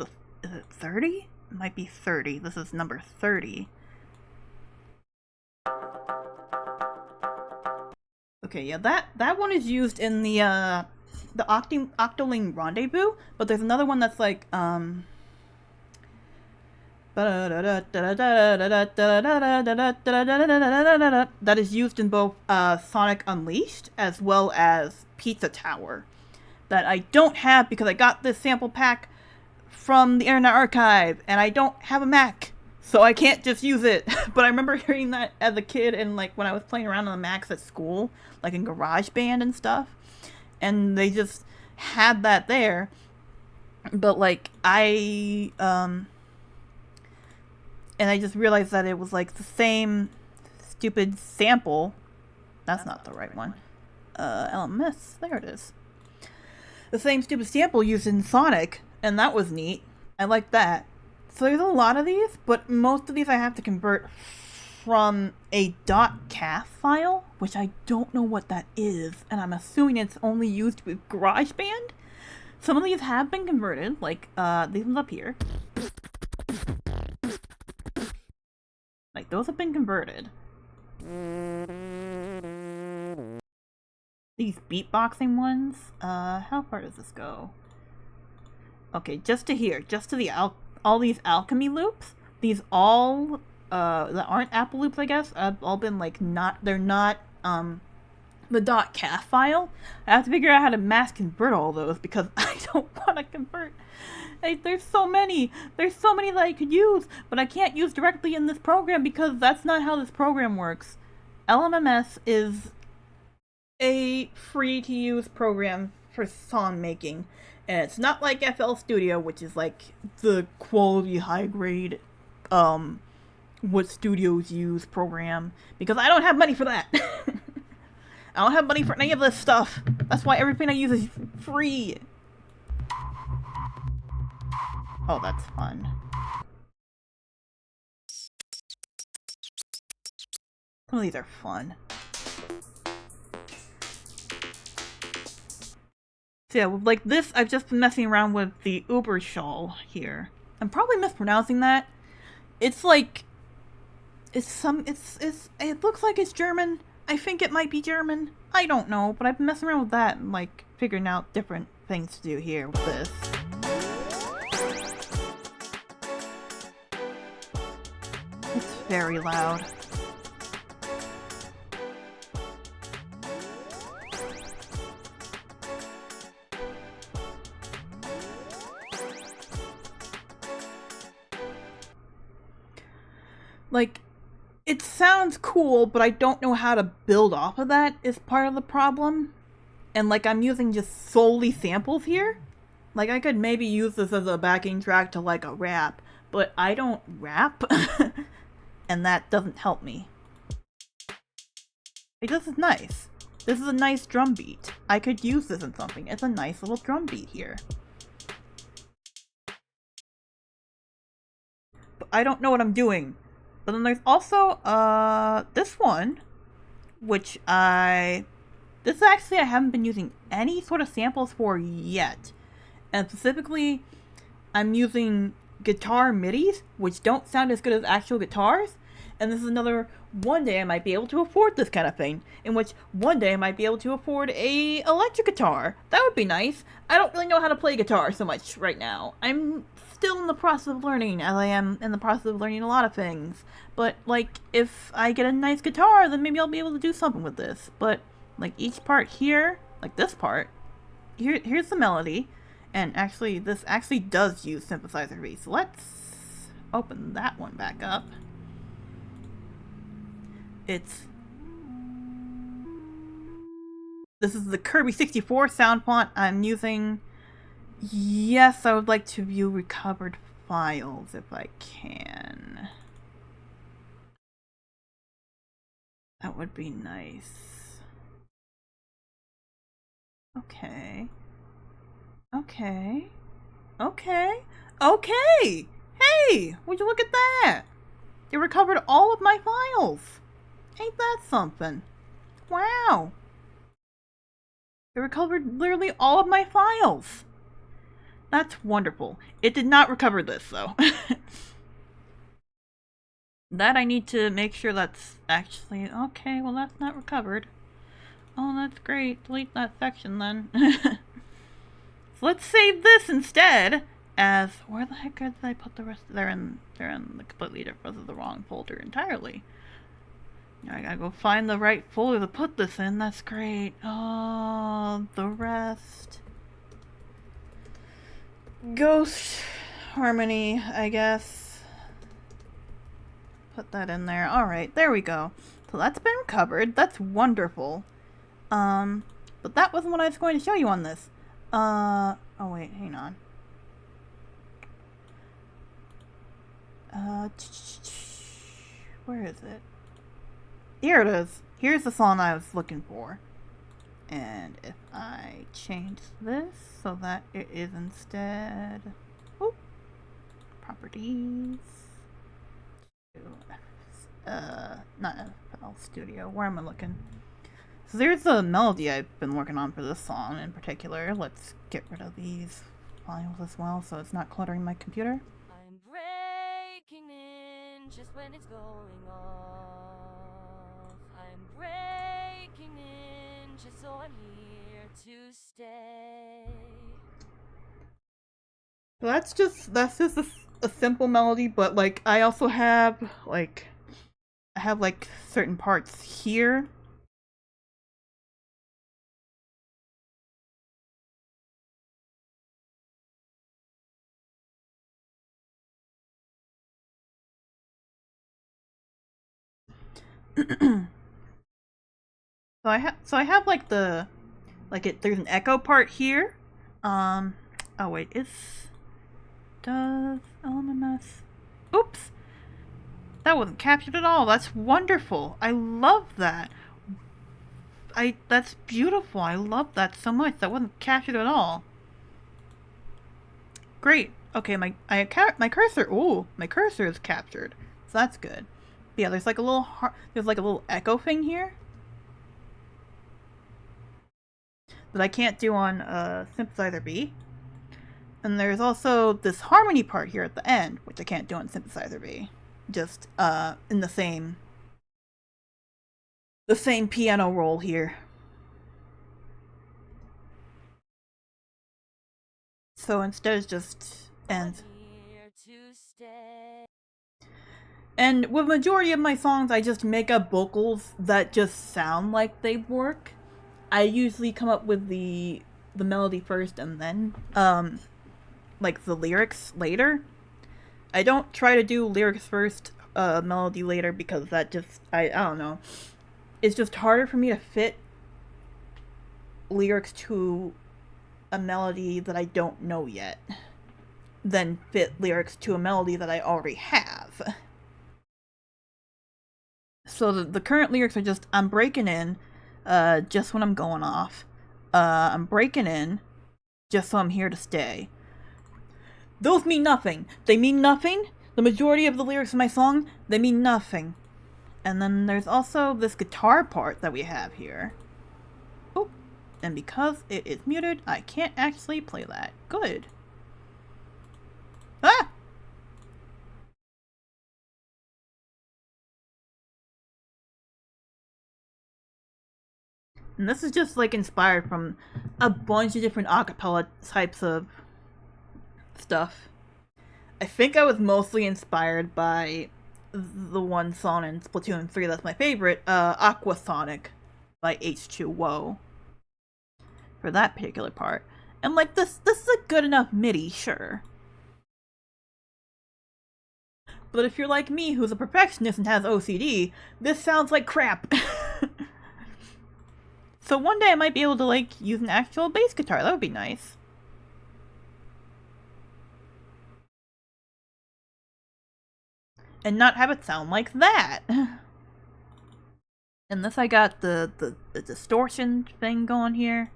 30? It might be 30. This is number 30. Okay, yeah, that one is used in the Octoling Rendezvous, but there's another one that's like, that is used in both Sonic Unleashed as well as Pizza Tower that I don't have because I got this sample pack from the Internet Archive and I don't have a Mac, so I can't just use it. But I remember hearing that as a kid and like when I was playing around on the Macs at school, like in GarageBand and stuff, and they just had that there. But like and I just realized that it was like the same stupid sample. That's not the right one. LMS, there it is. The same stupid sample used in Sonic, and that was neat. I like that. So there's a lot of these, but most of these I have to convert from a .caf file, which I don't know what that is, and I'm assuming it's only used with GarageBand. Some of these have been converted, like these ones up here. Like, those have been converted. These beatboxing ones, how far does this go? Okay, just to here, just to the all these alchemy loops. These all, that aren't Apple loops, I guess, have all been, like, they're not, the .caf file. I have to figure out how to mass convert all those because I don't want to convert. There's so many that I could use, but I can't use directly in this program because that's not how this program works. LMMS is a free-to-use program for song making, and it's not like FL Studio, which is like the quality, high-grade, what studios use program, because I don't have money for that. I don't have money for any of this stuff. That's why everything I use is free. Oh, that's fun. Some of these are fun. So yeah, like this, I've just been messing around with the Uberschall here. I'm probably mispronouncing that. It's like... it looks like it's German. I think it might be German. I don't know, but I've been messing around with that and like figuring out different things to do here with this. It's very loud. Like, it sounds cool, but I don't know how to build off of that is part of the problem. And like, I'm using just solely samples here. Like, I could maybe use this as a backing track to like a rap, but I don't rap. And that doesn't help me. Like, this is nice. This is a nice drum beat. I could use this in something. It's a nice little drum beat here. But I don't know what I'm doing. But then there's also, this one, which this actually I haven't been using any sort of samples for yet. And specifically, I'm using guitar midis, which don't sound as good as actual guitars. And this is another, one day I might be able to afford this kind of thing, in which one day I might be able to afford a electric guitar. That would be nice. I don't really know how to play guitar so much right now. I'm still in the process of learning, as I am in the process of learning a lot of things. But, like, if I get a nice guitar, then maybe I'll be able to do something with this. But, like, each part here, like this part, here's the melody. And actually, this actually does use Synthesizer B. So let's open that one back up. This is the Kirby 64 sound font I'm using. Yes, I would like to view recovered files if I can. That would be nice. Okay. Okay. Okay. Okay! Hey! Would you look at that? It recovered all of my files! Ain't that something? Wow! It recovered literally all of my files! That's wonderful. It did not recover this, though. That I need to make sure that's actually... Okay, well that's not recovered. Oh, that's great. Delete that section, then. So let's save this instead as... Where the heck did I put the rest? They're in the completely different, the wrong folder entirely. Now I gotta go find the right folder to put this in. That's great. Oh, the rest... Ghost Harmony, I guess. Put that in there. Alright, there we go. So that's been recovered. That's wonderful. But that wasn't what I was going to show you on this. Oh wait, hang on. Where is it? Here it is. Here's the song I was looking for. And if I change this so that it is instead... Oop, properties... not FL Studio. Where am I looking? So there's a melody I've been working on for this song in particular. Let's get rid of these files as well so it's not cluttering my computer. I'm breaking in just when it's going off. I'm breaking in just so I'm here to stay. So that's just a simple melody, but like I also have like certain parts here. So I have like there's an echo part here. Oh wait, does LMMS... Oops! That wasn't captured at all. That's wonderful. I love that. That's beautiful. I love that so much. That wasn't captured at all. Great. Okay, my cursor. Ooh, my cursor is captured. So that's good. But yeah, there's like a little echo thing here that I can't do on Synthesizer B. And there's also this harmony part here at the end, which I can't do on Synthesizer B. Just in the same piano roll here. So instead it's just ends. And with majority of my songs, I just make up vocals that just sound like they work. I usually come up with the melody first and then like the lyrics later. I don't try to do lyrics first, melody later, because that just I don't know. It's just harder for me to fit lyrics to a melody that I don't know yet than fit lyrics to a melody that I already have. So the current lyrics are just, I'm breaking in just when I'm going off. I'm breaking in just so I'm here to stay. Those mean nothing. They mean nothing. The majority of the lyrics in my song, they mean nothing. And then there's also this guitar part that we have here. Oh, and because it is muted, I can't actually play that. Good. Ah! And this is just like inspired from a bunch of different acapella types of stuff. I think I was mostly inspired by the one song in Splatoon 3 that's my favorite, Aquasonic by H2O, for that particular part. And like this is a good enough MIDI, sure. But if you're like me, who's a perfectionist and has OCD, this sounds like crap. So one day I might be able to like use an actual bass guitar. That would be nice. And not have it sound like that. Unless I got the distortion thing going here.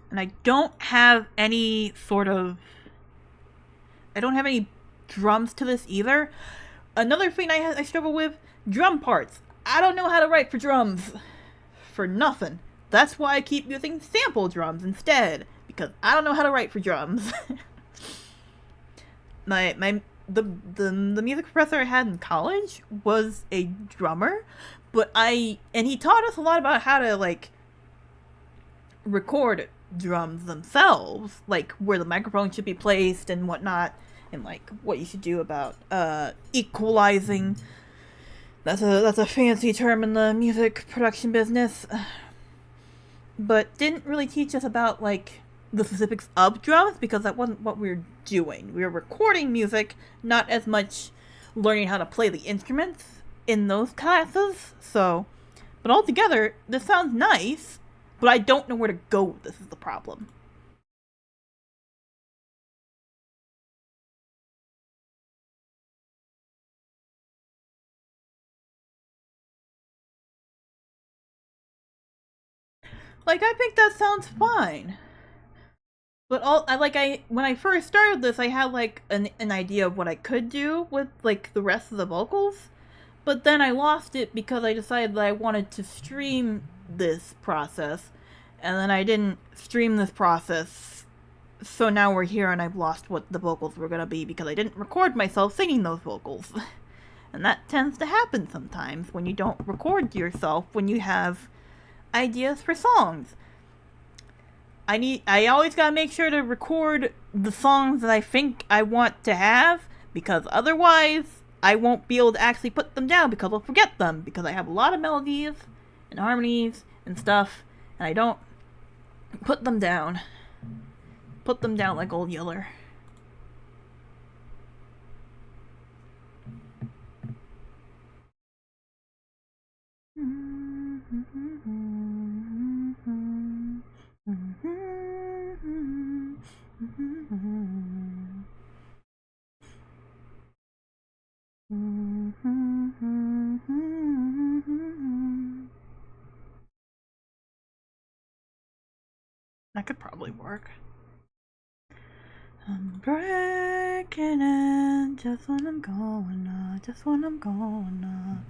And I don't have any sort of... I don't have any drums to this either. Another thing I struggle with, drum parts. I don't know how to write for drums. For nothing. That's why I keep using sample drums instead. Because I don't know how to write for drums. The music professor I had in college was a drummer, and he taught us a lot about how to like record drums themselves, like where the microphone should be placed and whatnot, and like what you should do about equalizing. That's a fancy term in the music production business. But didn't really teach us about like the specifics of drums, because that wasn't what we were doing. We were recording music, not as much learning how to play the instruments in those classes. So, but altogether, this sounds nice, but I don't know where to go with this is the problem. Like, I think that sounds fine. But when I first started this, I had like an idea of what I could do with like the rest of the vocals. But then I lost it because I decided that I wanted to stream this process. And then I didn't stream this process. So now we're here and I've lost what the vocals were gonna be because I didn't record myself singing those vocals. And that tends to happen sometimes when you don't record yourself when you have ideas for songs. I always gotta make sure to record the songs that I think I want to have, because otherwise I won't be able to actually put them down because I'll forget them, because I have a lot of melodies and harmonies and stuff, and I don't put them down. Put them down like Old Yeller. That could probably work. I'm breaking in just when I'm going up, just when I'm going up.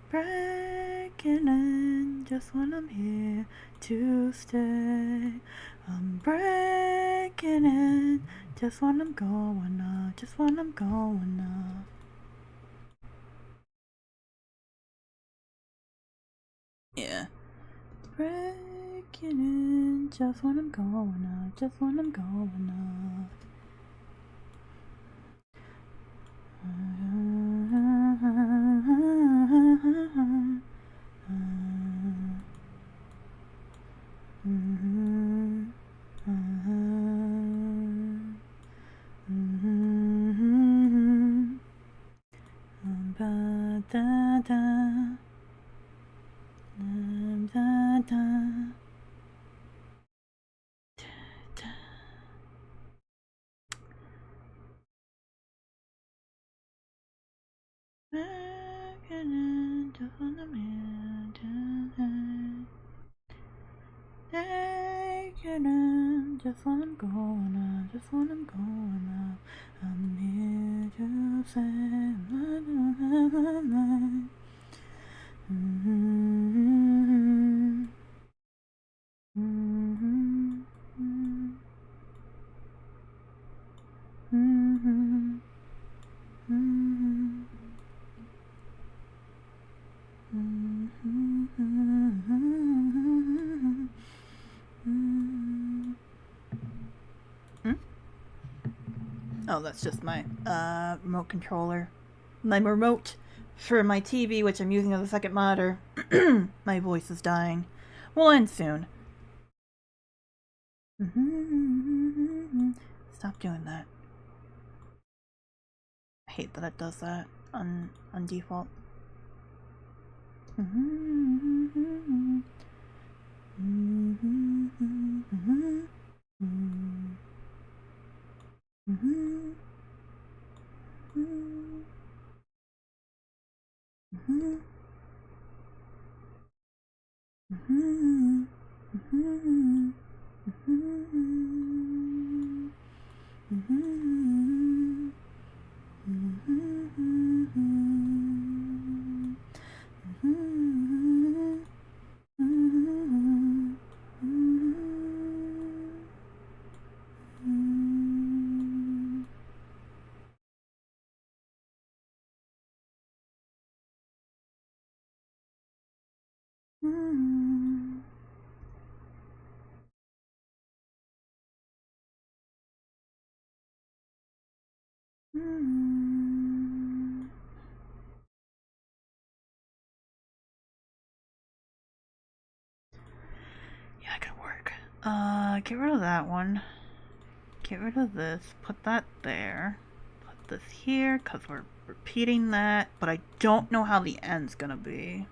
Breaking in just when I'm here to stay. I'm breaking in just when I'm going up, just when I'm going up. Yeah. Breaking in just when I'm going up, just when I'm going up. Just when I'm going up, just when I'm going up, I'm here to say Oh, that's just my remote controller. My remote for my TV, which I'm using as a second monitor. My voice is dying. We'll end soon. Stop doing that. I hate that it does that on default. Yeah, that could work. Get rid of that one. Get rid of this. Put that there. Put this here, because we're repeating that, but I don't know how the end's gonna be.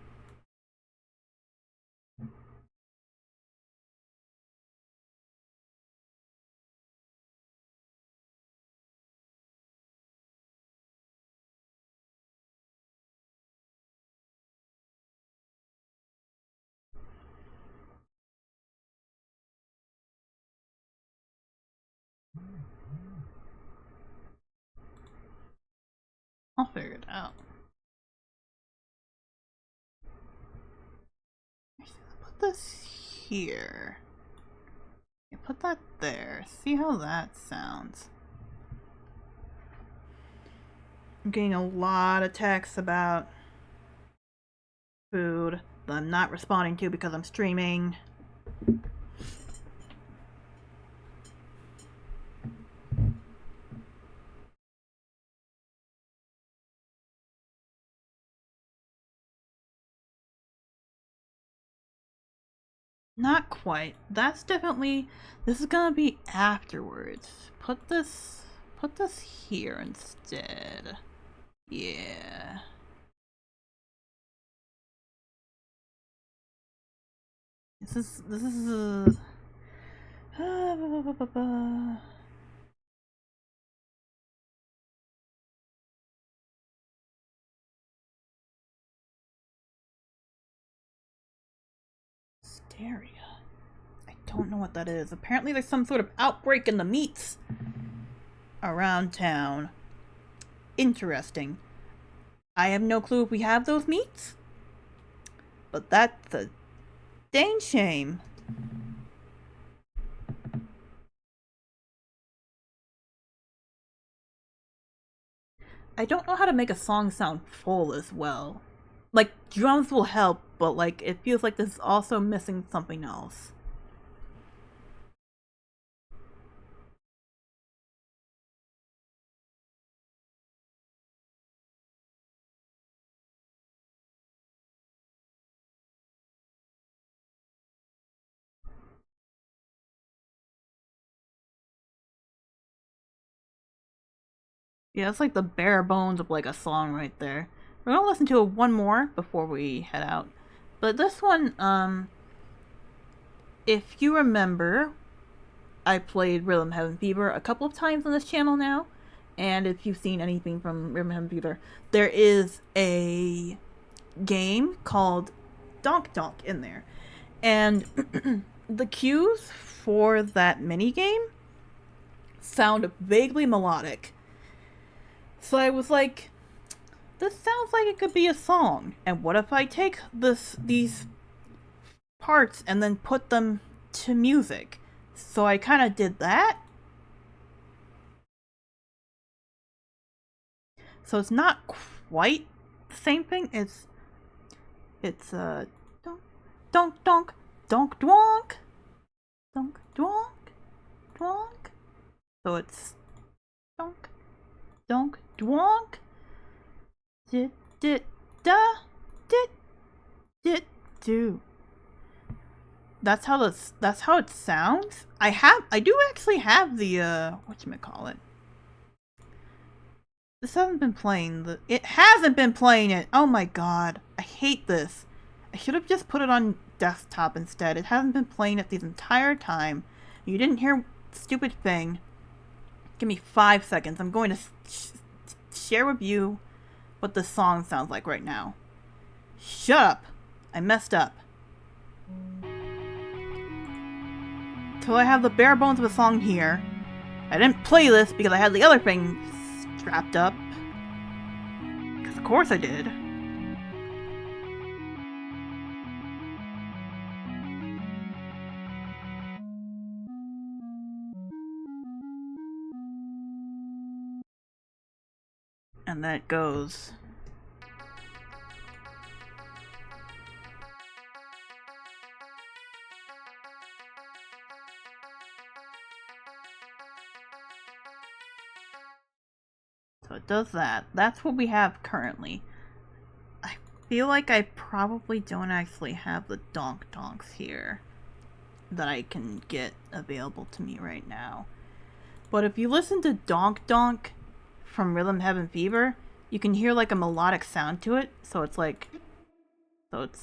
I'll figure it out. Put this here. Yeah, put that there. See how that sounds. I'm getting a lot of texts about food that I'm not responding to because I'm streaming. Not quite. That's definitely... This is gonna be afterwards. Put this here instead. Yeah. This is hysteria. I don't know what that is. Apparently there's some sort of outbreak in the meats around town. Interesting. I have no clue if we have those meats, but that's a dang shame. I don't know how to make a song sound full as well. Like, drums will help, but like, it feels like this is also missing something else. Yeah, it's like the bare bones of like a song right there. We're gonna listen to one more before we head out. But this one, if you remember, I played Rhythm Heaven Fever a couple of times on this channel now. And if you've seen anything from Rhythm Heaven Fever, there is a game called Donk Donk in there. And the cues for that mini game sound vaguely melodic. So I was like, this sounds like it could be a song. And what if I take these parts and then put them to music? So I kind of did that. So it's not quite the same thing. It's donk donk donk donk donk donk donk donk. So it's donk donk, dwonk. Dit, dit, da, dit, dit, do. That's how it sounds. I do actually have the whatchamacallit. This hasn't been playing it hasn't been playing it. Oh my god. I hate this. I should have just put it on desktop instead. It hasn't been playing it the entire time. You didn't hear the stupid thing. Give me 5 seconds. I'm going to share with you what the song sounds like right now. Shut up. I messed up. So I have the bare bones of a song here. I didn't play this because I had the other thing strapped up. Because of course I did. And then it goes. So it does that. That's what we have currently. I feel like I probably don't actually have the donk donks here that I can get available to me right now. But if you listen to Donk Donk from Rhythm Heaven Fever, you can hear like a melodic sound to it. So it's like, whoop.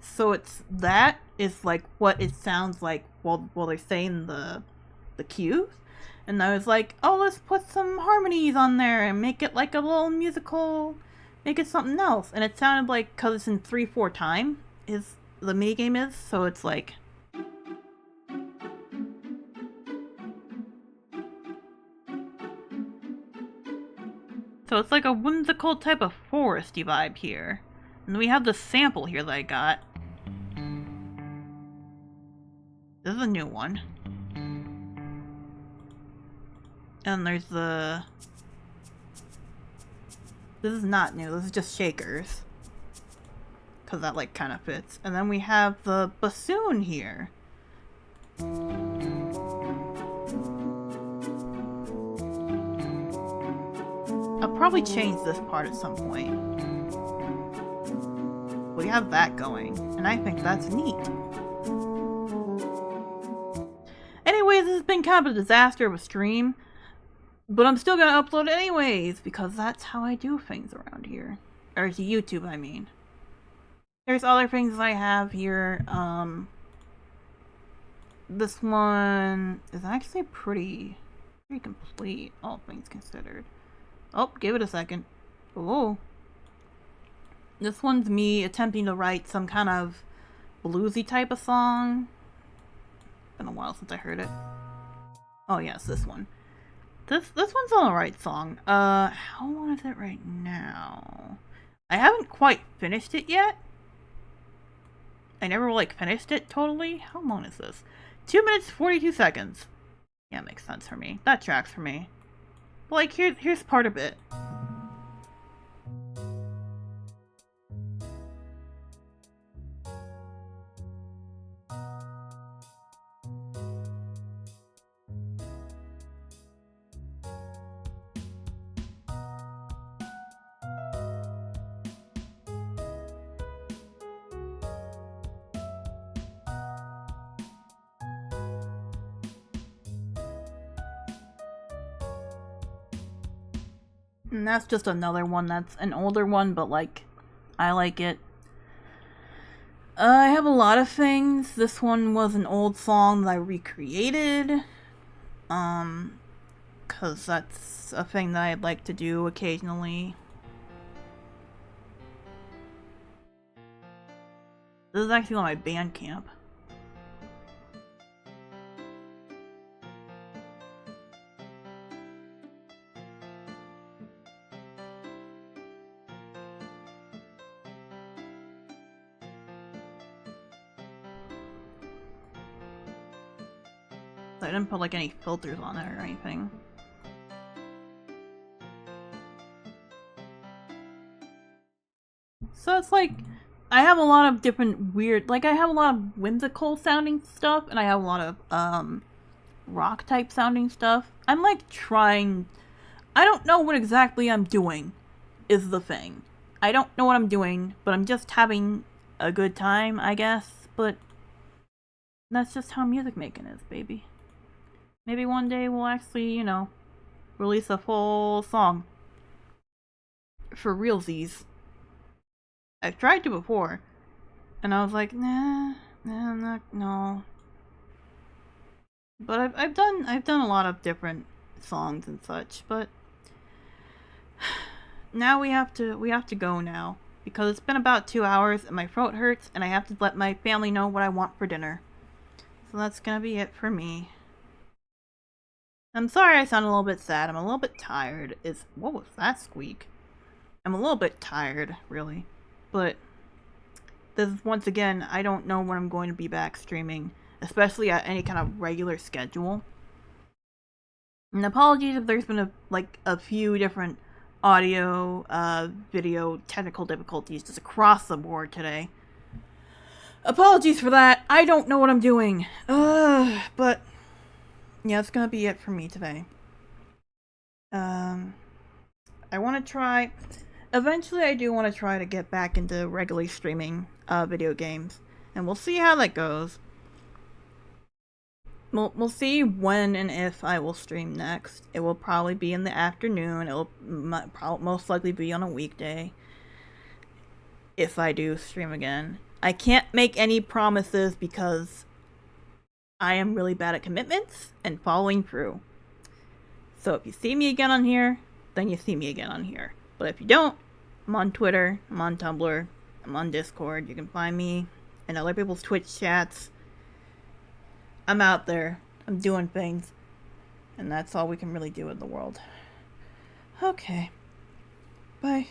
So that is like what it sounds like while they're saying the cues. And I was like, oh, let's put some harmonies on there and make it like a little musical, make it something else. And it sounded like, because it's in 3/4 time, is the minigame is, so it's like. So it's like a whimsical type of foresty vibe here. And we have the sample here that I got. This is a new one. And there's the... This is not new, this is just shakers. Because that like kind of fits. And then we have the bassoon here. I'll probably change this part at some point. We have that going, and I think that's neat. Anyways, this has been kind of a disaster of a stream. But I'm still gonna upload it anyways, because that's how I do things around here. Or to YouTube, I mean. There's other things I have here. This one is actually pretty complete, all things considered. Oh, give it a second. Oh. This one's me attempting to write some kind of bluesy type of song. Been a while since I heard it. Oh yes, this one. This one's an alright song. How long is it right now? I haven't quite finished it yet. I never like finished it totally. How long is this? 2 minutes 42 seconds. Yeah, it makes sense for me. That tracks for me. But like here's part of it. And that's just another one that's an older one, but like, I like it. I have a lot of things. This one was an old song that I recreated. Cause that's a thing that I'd like to do occasionally. This is actually on my Bandcamp. I didn't put like any filters on it or anything. So it's like, I have a lot of different weird, like I have a lot of whimsical sounding stuff, and I have a lot of, rock type sounding stuff. I'm like trying, I don't know what exactly I'm doing, is the thing. I don't know what I'm doing, but I'm just having a good time, I guess, but that's just how music making is, baby. Maybe one day we'll actually, you know, release a full song. For realsies. I've tried to before, and I was like, nah, I'm not, no. But I've done a lot of different songs and such, but now we have to go now, because it's been about 2 hours and my throat hurts and I have to let my family know what I want for dinner. So that's gonna be it for me. I'm sorry I sound a little bit sad. I'm a little bit tired. What was that squeak? I'm a little bit tired, really. But this once again, I don't know when I'm going to be back streaming, especially at any kind of regular schedule. And apologies if there's been a few different audio, video technical difficulties just across the board today. Apologies for that. I don't know what I'm doing. But yeah, it's gonna be it for me today. I want to try. Eventually, I do want to try to get back into regularly streaming video games, and we'll see how that goes. We'll see when and if I will stream next. It will probably be in the afternoon. It will most likely be on a weekday. If I do stream again. I can't make any promises because I am really bad at commitments and following through. So if you see me again on here, then you see me again on here. But if you don't, I'm on Twitter, I'm on Tumblr, I'm on Discord. You can find me in other people's Twitch chats. I'm out there. I'm doing things. And that's all we can really do in the world. Okay. Bye.